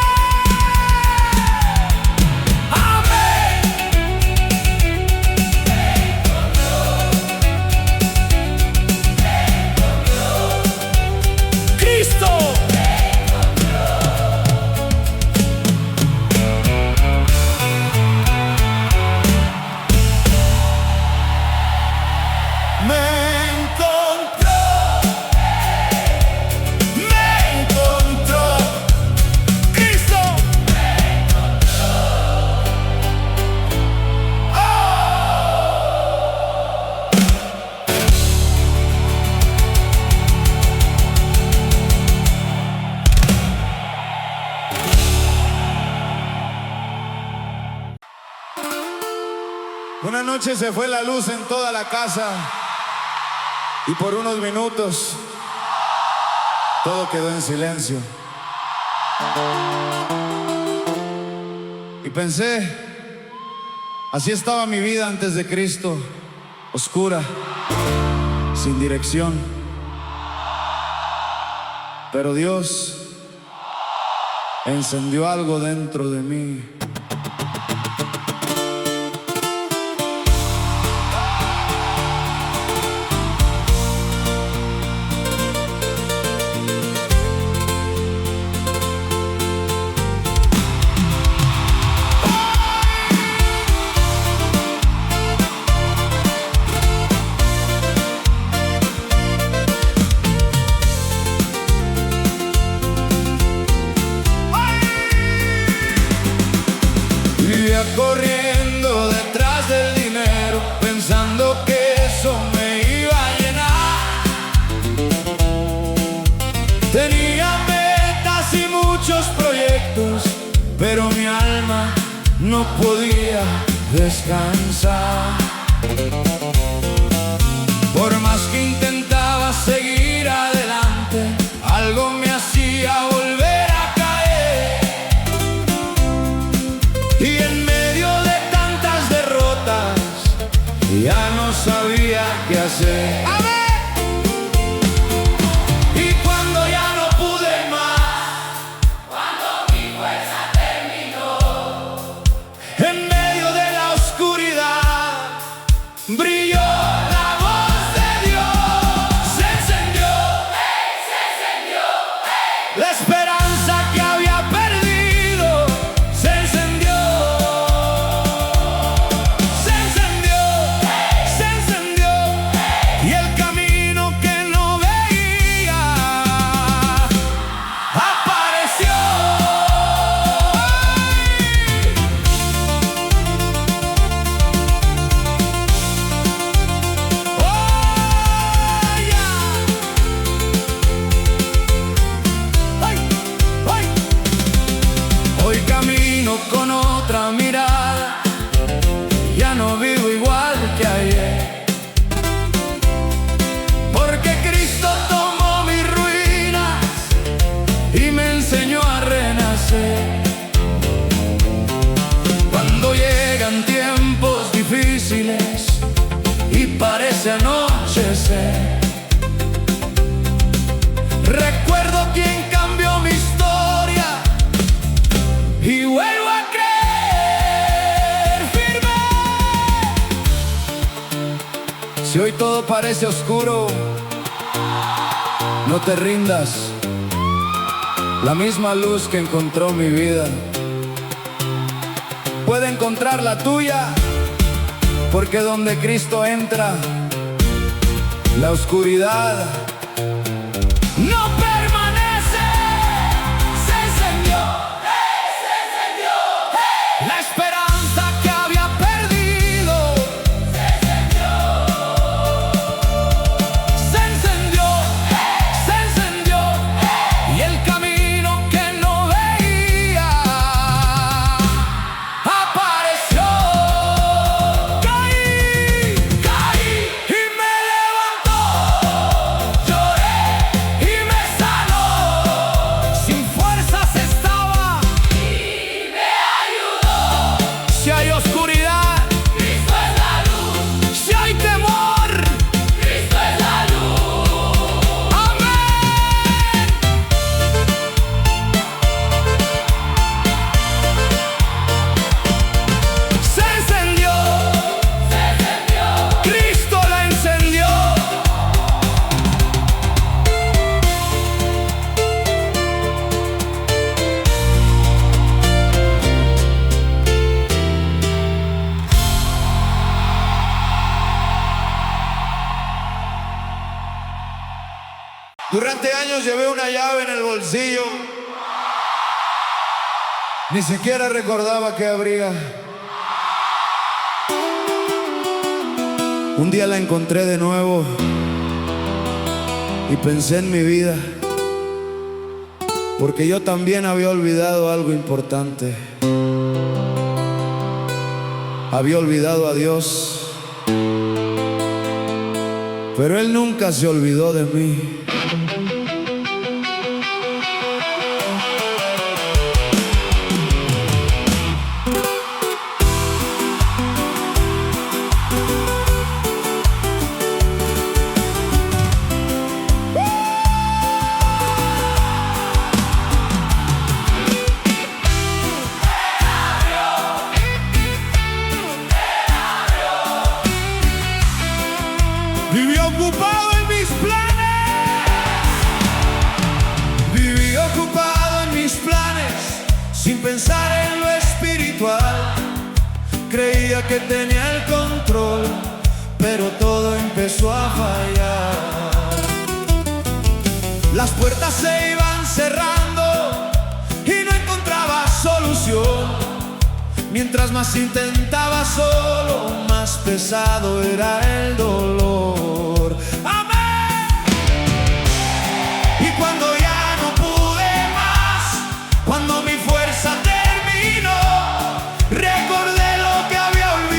Amén. Cristo. Me encontró, me encontró. Cristo. Una noche se fue la luz en toda la casa y por unos minutos todo quedó en silencio. Y pensé, así estaba mi vida antes de Cristo, oscura, sin dirección. Pero Dios encendió algo dentro de mí. descansar. Por más que intentaba seguir adelante, algo me hacía volver a caer. Y en medio de tantas derrotas, ya no sabía qué hacer. Y cuando ya no pude más, Cuando mi fuerza terminó, en medio de la oscuridad, brilló la voz de Dios. Se encendió la esperanza que había perdido. Se encendió, se encendió, se encendió. Y el camino que no veía apareció. Hoy camino con otra mirada, ya no vivo igual que ayer, porque Cristo tomó mis ruinas y me enseñó a renacer. Cuando llegan tiempos difíciles y parece anochecer, recuerdo quién cambió mi historia y vuelvo a creer firme. Si hoy todo parece oscuro, no te rindas. La misma luz que encontró mi vida puede encontrar la tuya, porque donde Cristo entra, la oscuridad no permanece. Se encendió la esperanza que había perdido. Se encendió, se encendió. Y el camino que no veía apareció. Caí y me levantó. Lloré y me sanó. Sin fuerzas estaba y me ayudó. si hay oscuridad, Cristo es la luz, si hay temor, Cristo es la luz. amén. Se encendió, Cristo la encendió. Durante años llevé una llave en el bolsillo. Ni siquiera recordaba qué abría. Un día la encontré de nuevo y pensé en mi vida, porque yo también había olvidado algo importante. Había olvidado a Dios, pero Él nunca se olvidó de mí. Viví ocupado en mis planes. Viví ocupado en mis planes, sin pensar en lo espiritual. Creía que tenía el control, pero todo empezó a fallar. Las puertas se iban cerrando y no encontraba solución. Mientras más intentaba solo, más pesado era el dolor. ¡Amén! Y cuando ya no pude más, cuando mi fuerza terminó, recordé lo que había olvidado.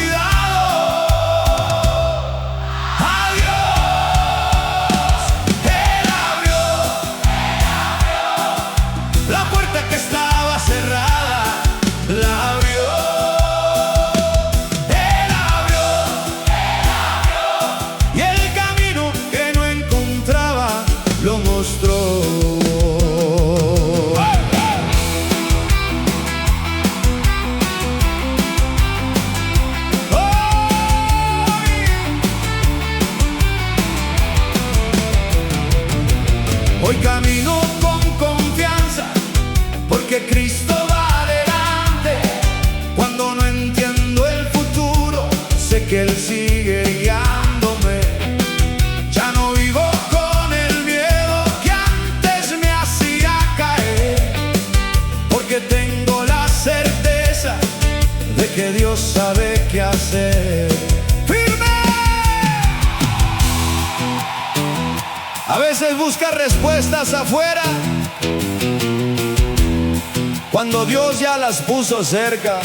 que Él sigue guiándome. Ya no vivo con el miedo que antes me hacía caer, porque tengo la certeza de que Dios sabe qué hacer. ¡Firme! A veces buscas respuestas afuera, cuando Dios ya las puso cerca.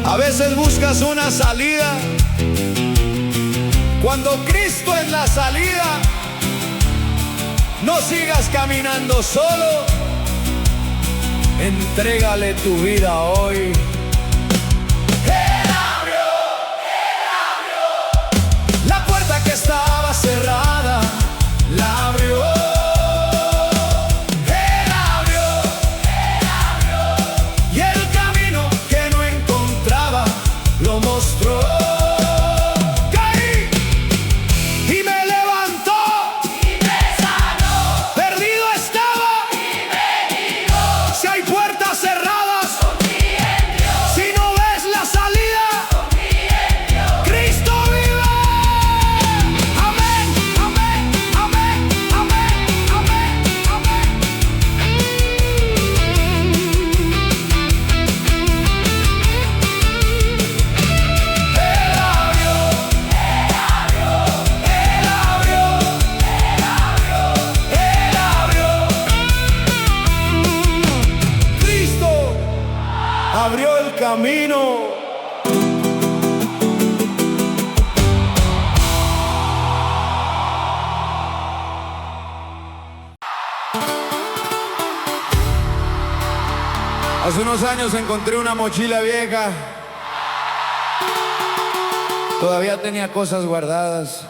A veces buscas una salida, cuando Cristo es la salida. No sigas caminando solo, entrégale tu vida hoy. Él abrió la puerta que estaba cerrada, la abrió. Él abrió, y el camino que no encontraba lo mostró. Caí y me levantó, Y me sanó, perdido estaba. y me guió. Si hay puertas cerradas, Confía en Dios, si no ves la salida, confía en Dios. Cristo vive. Amén, amén, amén, amén, amén, amén. Él abrió, Él abrió, Él abrió. Cristo abrió el camino. Hace unos años encontré una mochila vieja. Todavía tenía cosas guardadas.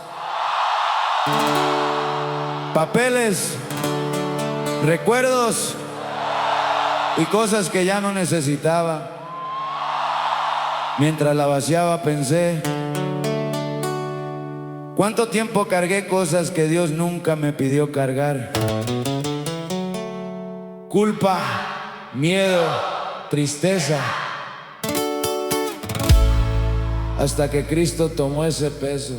Papeles, recuerdos y cosas que ya no necesitaba. Mientras la vaciaba pensé, ¿cuánto tiempo cargué cosas que Dios nunca me pidió cargar? Culpa, miedo, tristeza, hasta que Cristo tomó ese peso.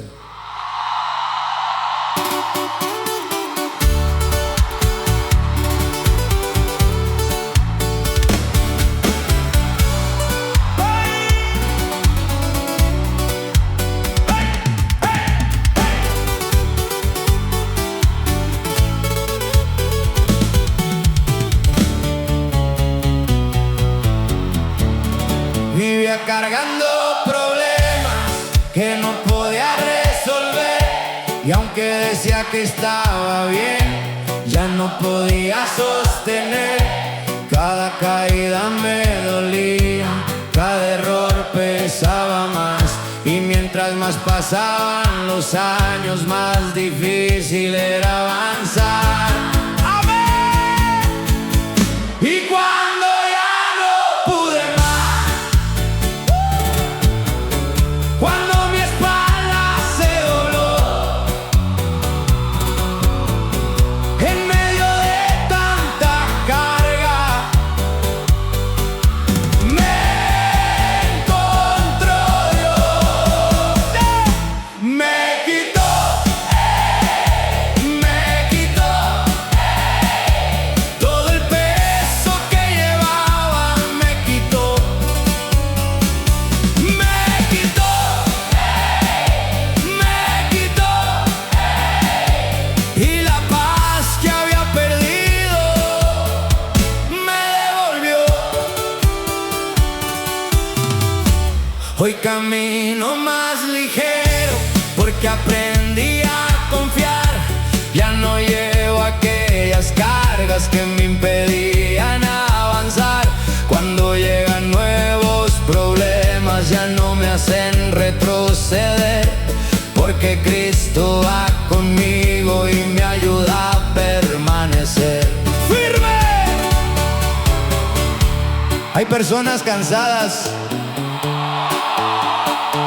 Vivía cargando problemas que no podía resolver, y aunque decía que estaba bien, ya no podía sostener. Cada caída me dolía, cada error pesaba más, y mientras más pasaban los años, más difícil era avanzar. ¡Amén! Y cuando ya no pude más, cuando mi espalda se dobló, en medio de tanta carga, me encontró Dios. Me quitó todo el peso que llevaba, me quitó. Y la paz que había perdido me devolvió. Hoy camino más ligero porque aprendí a confiar. Ya no llevo aquellas cargas que me impedían avanzar. Cuando llegan nuevos problemas ya no me hacen retroceder, porque Cristo va conmigo y me ayuda a permanecer firme. Hay personas cansadas,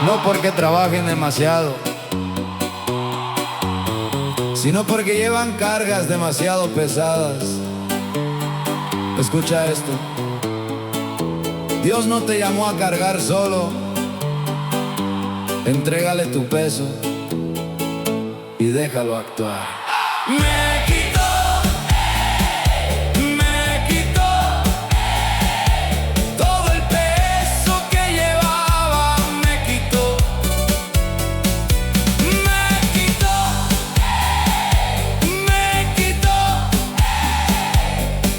no porque trabajen demasiado, sino porque llevan cargas demasiado pesadas. Escucha esto: Dios no te llamó a cargar solo, Entrégale tu peso y déjalo actuar. Me quitó todo el peso que llevaba, me quitó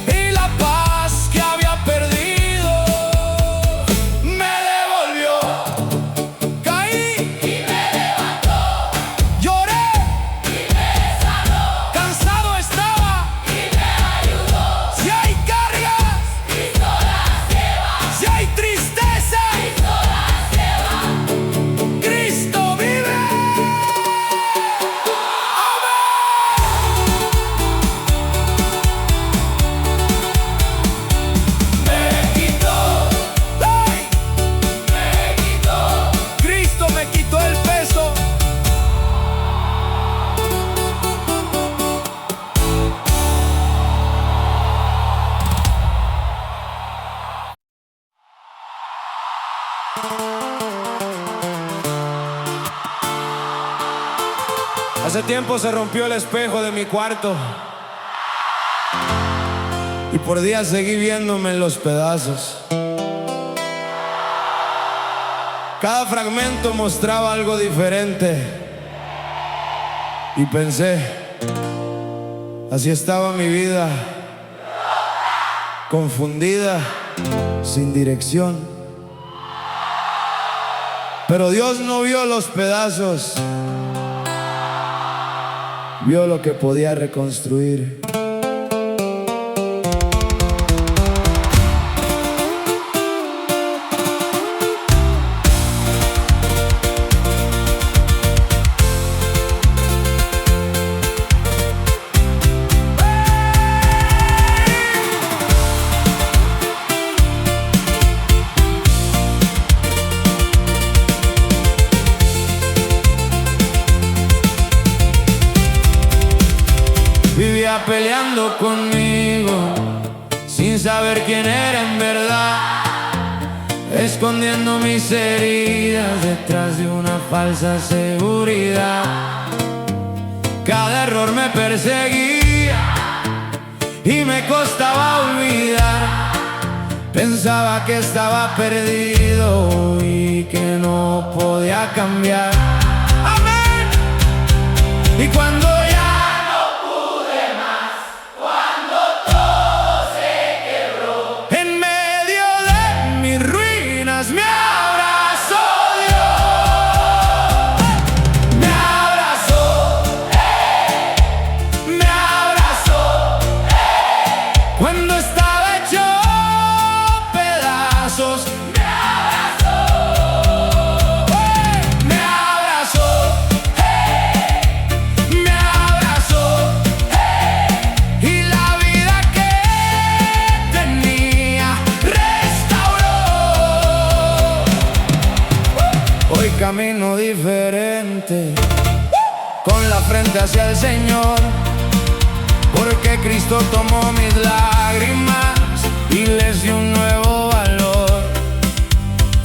y la paz que había perdido me devolvió. Caí y me levantó, lloré y me sanó, cansado estaba. y me ayudó. Si hay cargas, Cristo las lleva, si hay tristeza, Cristo las lleva. Cristo vive. Me quitó, Cristo me quitó el peso. Hace tiempo se rompió el espejo de mi cuarto y por días seguí viéndome en los pedazos. Cada fragmento mostraba algo diferente y pensé, así estaba mi vida, confundida, sin dirección. Pero Dios no vio los pedazos, vio lo que podía reconstruir. Vivía peleando conmigo sin saber quién era en verdad, escondiendo mis heridas detrás de una falsa seguridad. Cada error me perseguía y me costaba olvidar. Pensaba que estaba perdido y que no podía cambiar. Amén. Y cuando me abrazó Dios, me abrazó, cuando estaba hecho pedazos, me abrazó, y la vida que tenía restauró. Hoy camino diferente, con la frente hacia el Señor, porque Cristo tomó mis lágrimas y les dio un nuevo valor.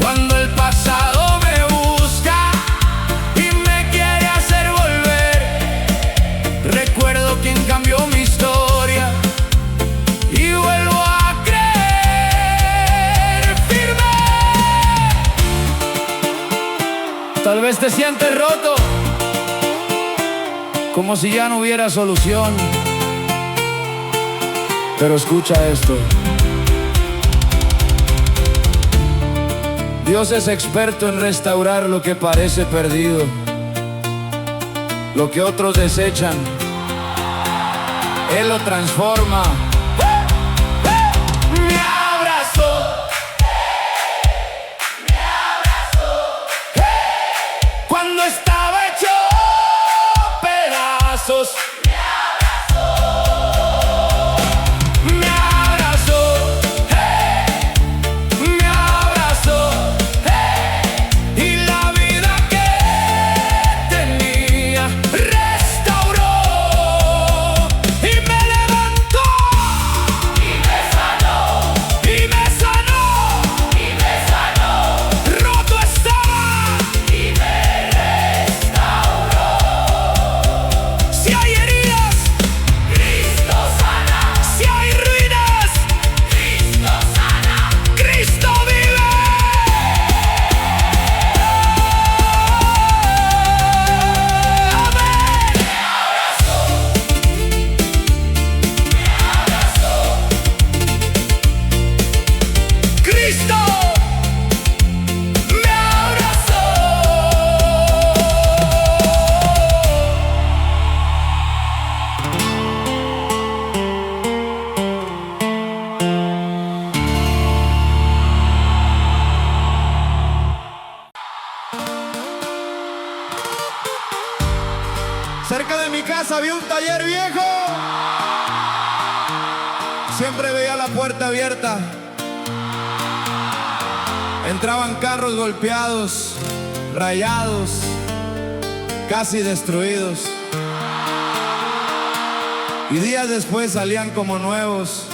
Cuando el pasado me busca y me quiere hacer volver, recuerdo quién cambió mi historia y vuelvo a creer firme. Tal vez te sientes roto, como si ya no hubiera solución. Pero escucha esto: Dios es experto en restaurar lo que parece perdido, lo que otros desechan, Él lo transforma. Me abrazó, cuando estaba hecho pedazos. Cerca de mi casa había un taller viejo. Siempre veía la puerta abierta. Entraban carros golpeados, rayados, casi destruidos. Y días después salían como nuevos.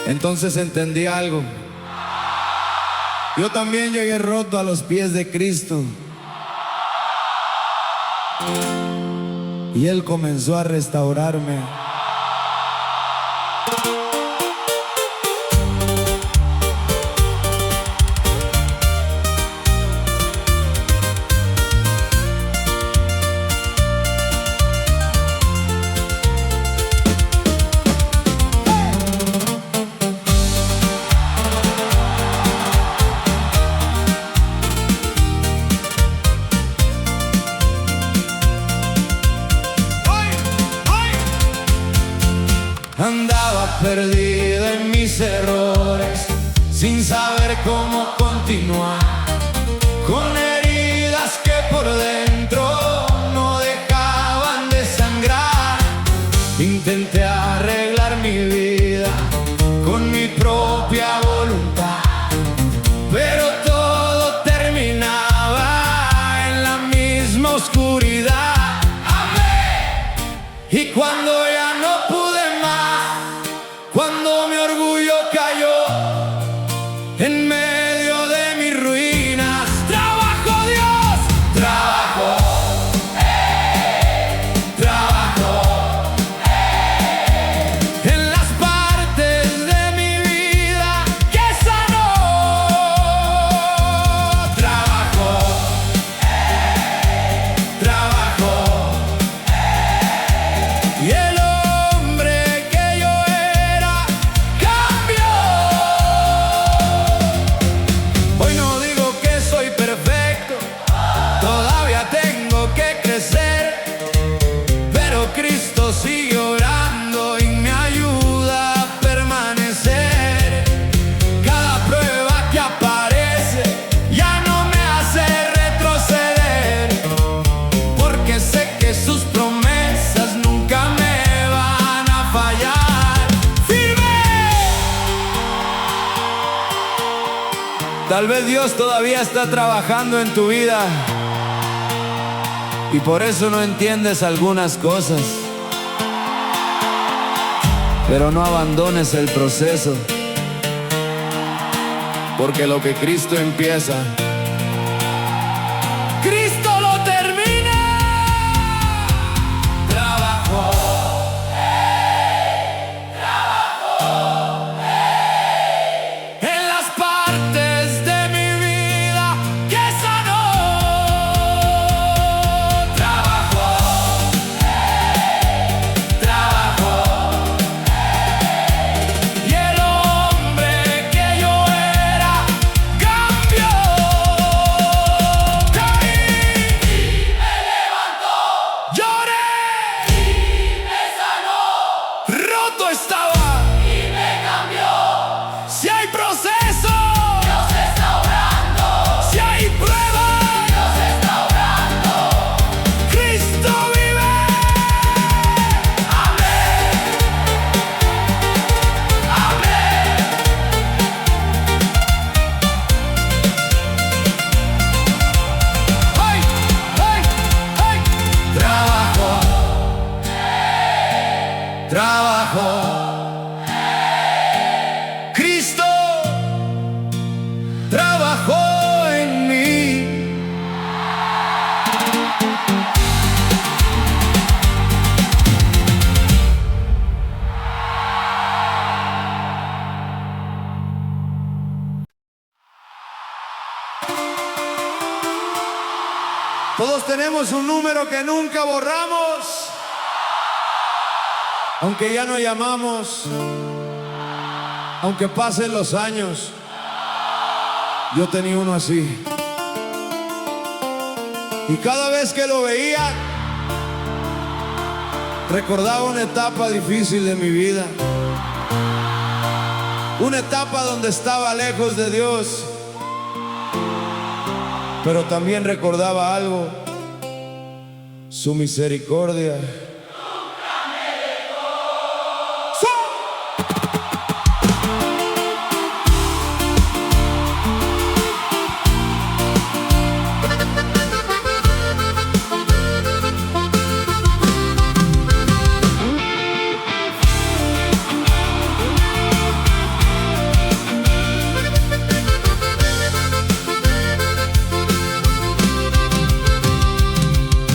Entonces entendí algo. Yo también llegué roto a los pies de Cristo. Y Él comenzó a restaurarme. Andaba perdido en mis errores, sin saber cómo continuar, con heridas que por dentro no dejaban de sangrar. Intenté arreglar mi vida con mi propia voluntad, pero todo terminaba en la misma oscuridad. ¡Amén! Y cuando ya no pude más, cuando mi orgullo cayó en medio de mis ruinas, trabajó Dios, trabajó, trabajó en las partes de mi vida que sanó, trabajó, trabajó, y el hombre que yo era cambió. Hoy no digo que soy perfecto, todavía tengo que crecer, pero Cristo sigue orando y me ayuda a permanecer. Cada prueba que aparece ya no me hace retroceder, porque sé que sus promesas nunca me van a fallar. ¡Firme! Tal vez Dios todavía está trabajando en tu vida y por eso no entiendes algunas cosas, pero no abandones el proceso, porque lo que Cristo empieza, Cristo lo termina. Trabajó, en las partes de mi vida que sanó, trabajó, trabajó, y el hombre que yo era cambió. Caí y me levantó, lloré y me sanó, roto estaba y me cambió. Si hay proceso, Dios está obrando. Si hay prueba, Dios está obrando. Cristo vive. Amén. Amén. ¡Ay! ¡Ay! ¡Ay! Trabajo. Trabajo. Cristo trabajó en mí. Todos tenemos un número que nunca borramos, aunque ya no llamamos, aunque pasen los años. Yo tenía uno así, y cada vez que lo veía recordaba una etapa difícil de mi vida, una etapa donde estaba lejos de Dios, pero también recordaba algo: Su misericordia.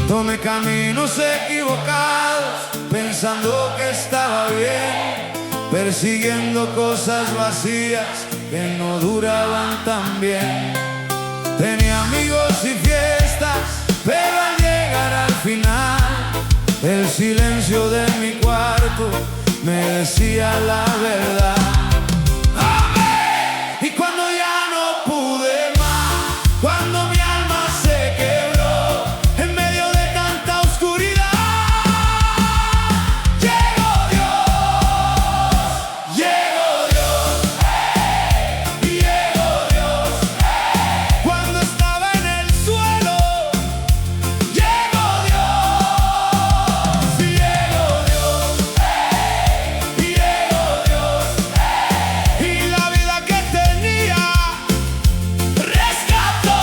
Tomé caminos equivocados, pensando que estaba bien, persiguiendo cosas vacías que no duraban tan bien. Tenía amigos y fiestas, pero al llegar al final, el silencio de mi cuarto me decía la verdad. ¡Amén! Y cuando ya no pude más, cuando mi alma se quebró, en medio de tanta oscuridad, llegó Dios, hey, llegó Dios, hey. Cuando estaba en el suelo, llegó Dios, hey, llegó Dios, hey. Y la vida que tenía rescató.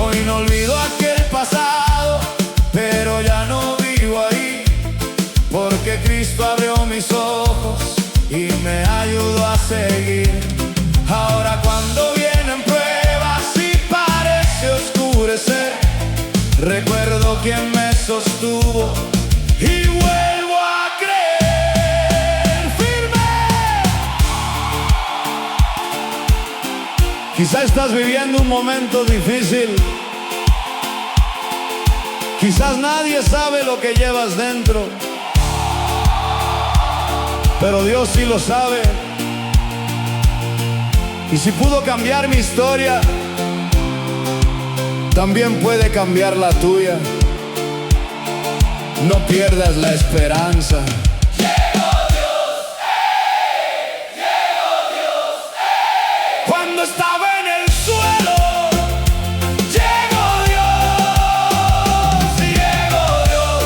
Hoy no olvido aquel pasado, pero ya no vivo ahí, porque Cristo abrió mis ojos y me ayudó a seguir. Ahora cuando vienen pruebas y parece oscurecer, recuerdo quién me sostuvo y vuelvo a creer firme. Quizá estás viviendo un momento difícil. Quizás nadie sabe lo que llevas dentro, pero Dios sí lo sabe. Y si pudo cambiar mi historia, también puede cambiar la tuya. No pierdas la esperanza. Llegó Dios, llegó Dios, Cuando estaba en el suelo, llegó Dios, llegó Dios,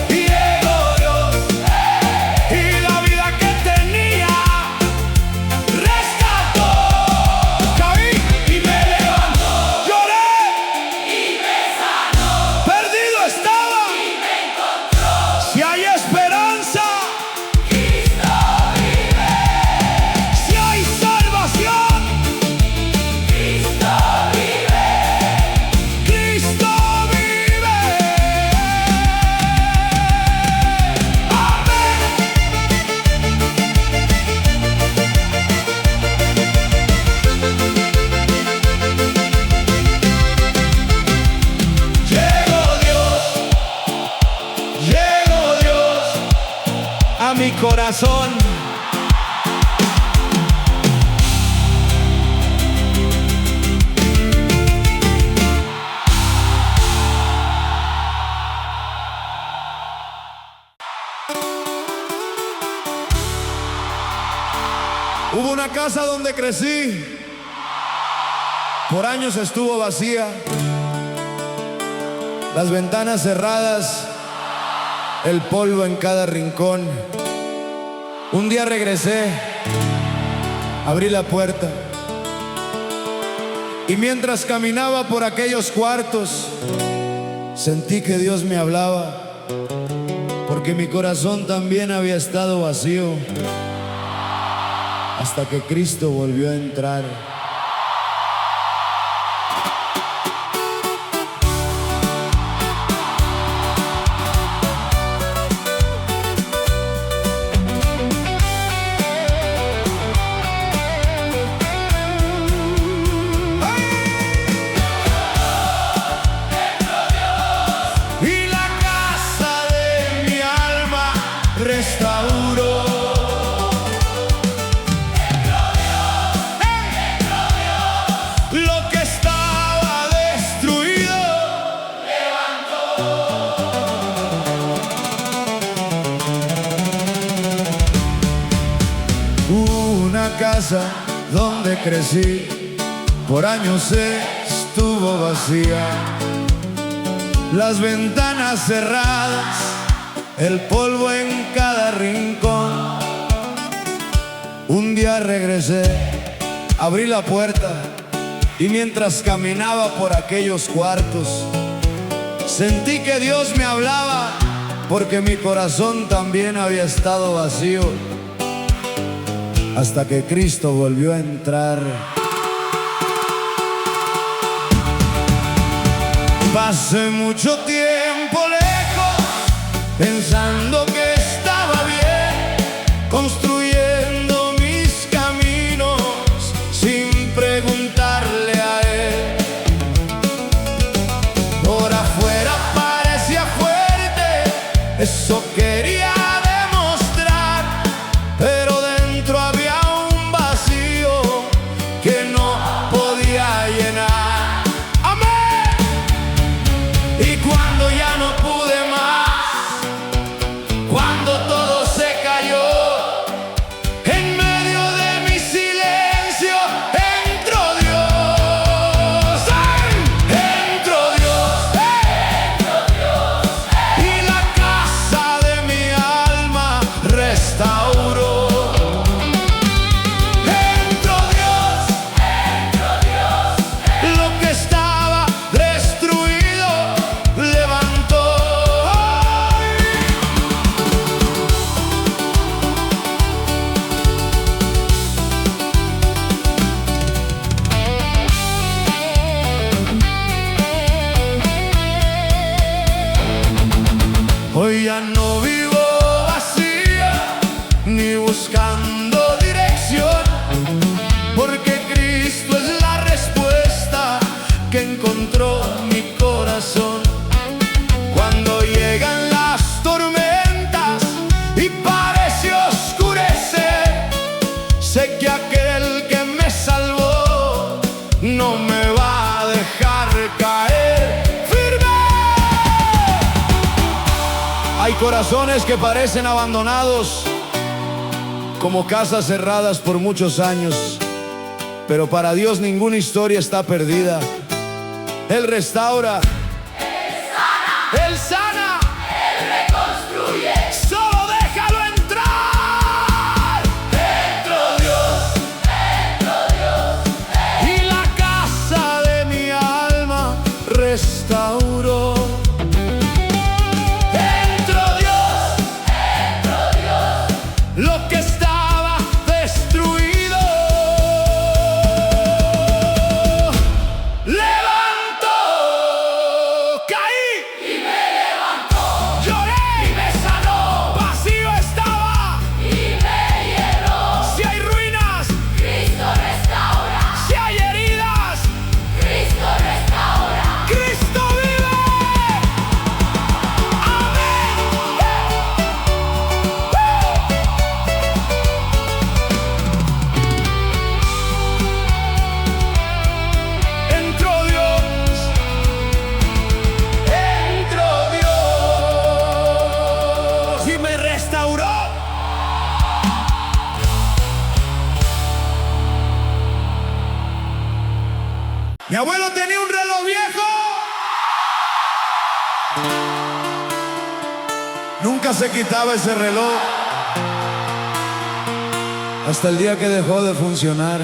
llegó Dios, y la vida que tenía rescató. Caí y me levantó, lloré y me sanó, perdido estaba. y me encontró. Si hay esperanza, Cristo vive, si hay salvación, Cristo vive, Cristo vive. Amén. Llegó Dios a mi corazón. Hubo una casa donde crecí, por años estuvo vacía, las ventanas cerradas, el polvo en cada rincón. Un día regresé, abrí la puerta y mientras caminaba por aquellos cuartos, sentí que Dios me hablaba, porque mi corazón también había estado vacío, hasta que Cristo volvió a entrar. Y la casa de mi alma restauró. casa donde crecí por años estuvo vacía. Las ventanas cerradas, el polvo en cada rincón. Un día regresé, abrí la puerta y mientras caminaba por aquellos cuartos, sentí que Dios me hablaba, porque mi corazón también había estado vacío, hasta que Cristo volvió a entrar. Pasé mucho tiempo lejos, pensando que estaba bien, construyendo mis caminos sin preguntarle a Él. Por afuera parecía fuerte, eso quería demostrar, pero dentro había un vacío que no podía llenar. Y cuando ya no pude más, cuando todo se cayó, en medio de mi silencio entró Dios. ¡Ay! Entró Dios, y la casa de mi alma restauró. Entró Dios, lo que estaba destruido levantó. Hoy ya no vivo vacía, ni buscando dirección, porque Cristo es la respuesta que encontró mi corazón. Cuando llegan las tormentas y parece oscurecer, sé que aquel que me salvó no me va a dejar caer. ¡Firme! Hay corazones que parecen abandonados, como casas cerradas por muchos años, pero para Dios ninguna historia está perdida. Él restaura, Él sana, Él reconstruye. solo déjalo entrar. Entró Dios, Y la casa de mi alma restauró. Entró Dios, lo que estaba destruido levantó. Caí y me levantó, lloré, y me sanó, vacío estaba. y me llenó. Si hay ruinas, Cristo restaura, si hay heridas, Cristo restaura. Cristo vive. Amén. Entró Dios, y me restauró. Mi abuelo tenía un reloj viejo. Nunca se quitaba ese reloj hasta el día que dejó de funcionar.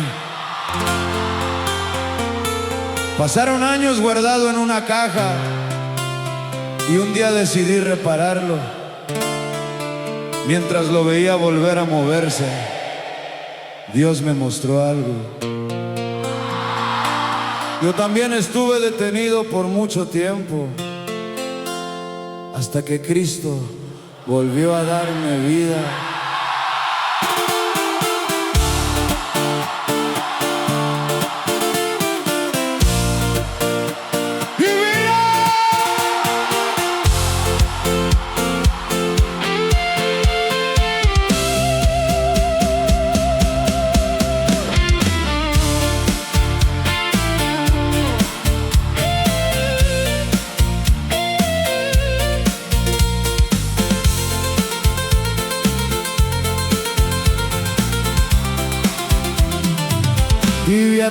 Pasaron años guardado en una caja y un día decidí repararlo. Mientras lo veía volver a moverse, Dios me mostró algo. Yo también estuve detenido por mucho tiempo, hasta que Cristo volvió a darme vida. ¡Y mira!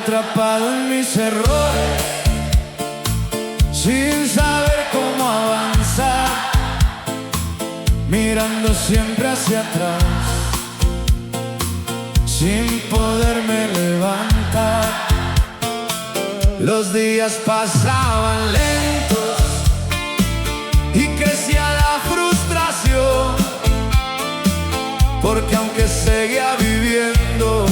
atrapado en mis errores, sin saber cómo avanzar, mirando siempre hacia atrás, sin poderme levantar. Los días pasaban lentos y crecía la frustración, porque aunque seguía viviendo,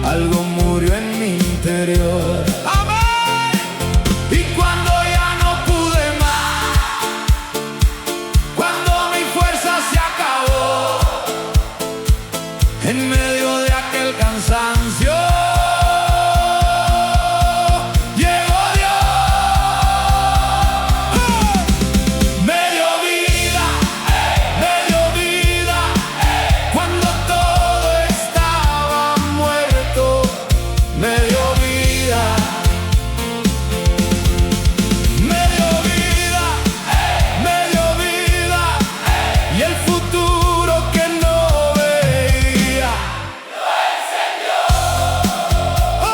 algo murió en mi interior. ¡Amén! Y cuando ya no pude más, cuando mi fuerza se acabó, en medio de aquel cansancio, llegó Dios. Me dio vida, cuando todo estaba muerto. Me dio vida, y el futuro que no veía lo encendió.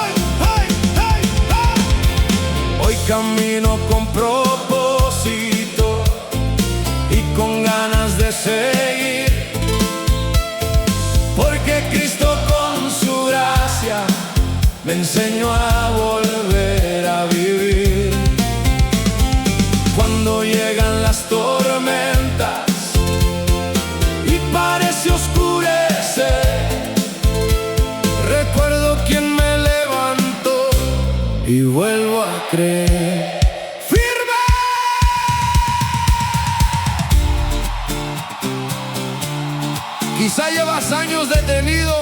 ¡Ay, ay, ay, ay! Hoy camino con propósito y con ganas de seguir, porque Cristo con su gracia me enseñó a volver a vivir. Cuando llegan las tormentas y parece oscurecer, recuerdo quién me levantó y vuelvo a creer. ¡Firme! Quizá llevas años detenido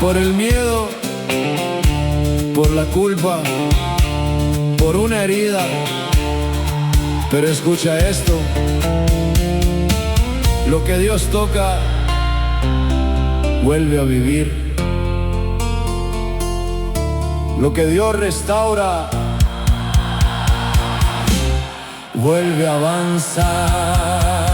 por el miedo, por la culpa, por una herida. Pero escucha esto: lo que Dios toca, vuelve a vivir. Lo que Dios restaura, vuelve a avanzar.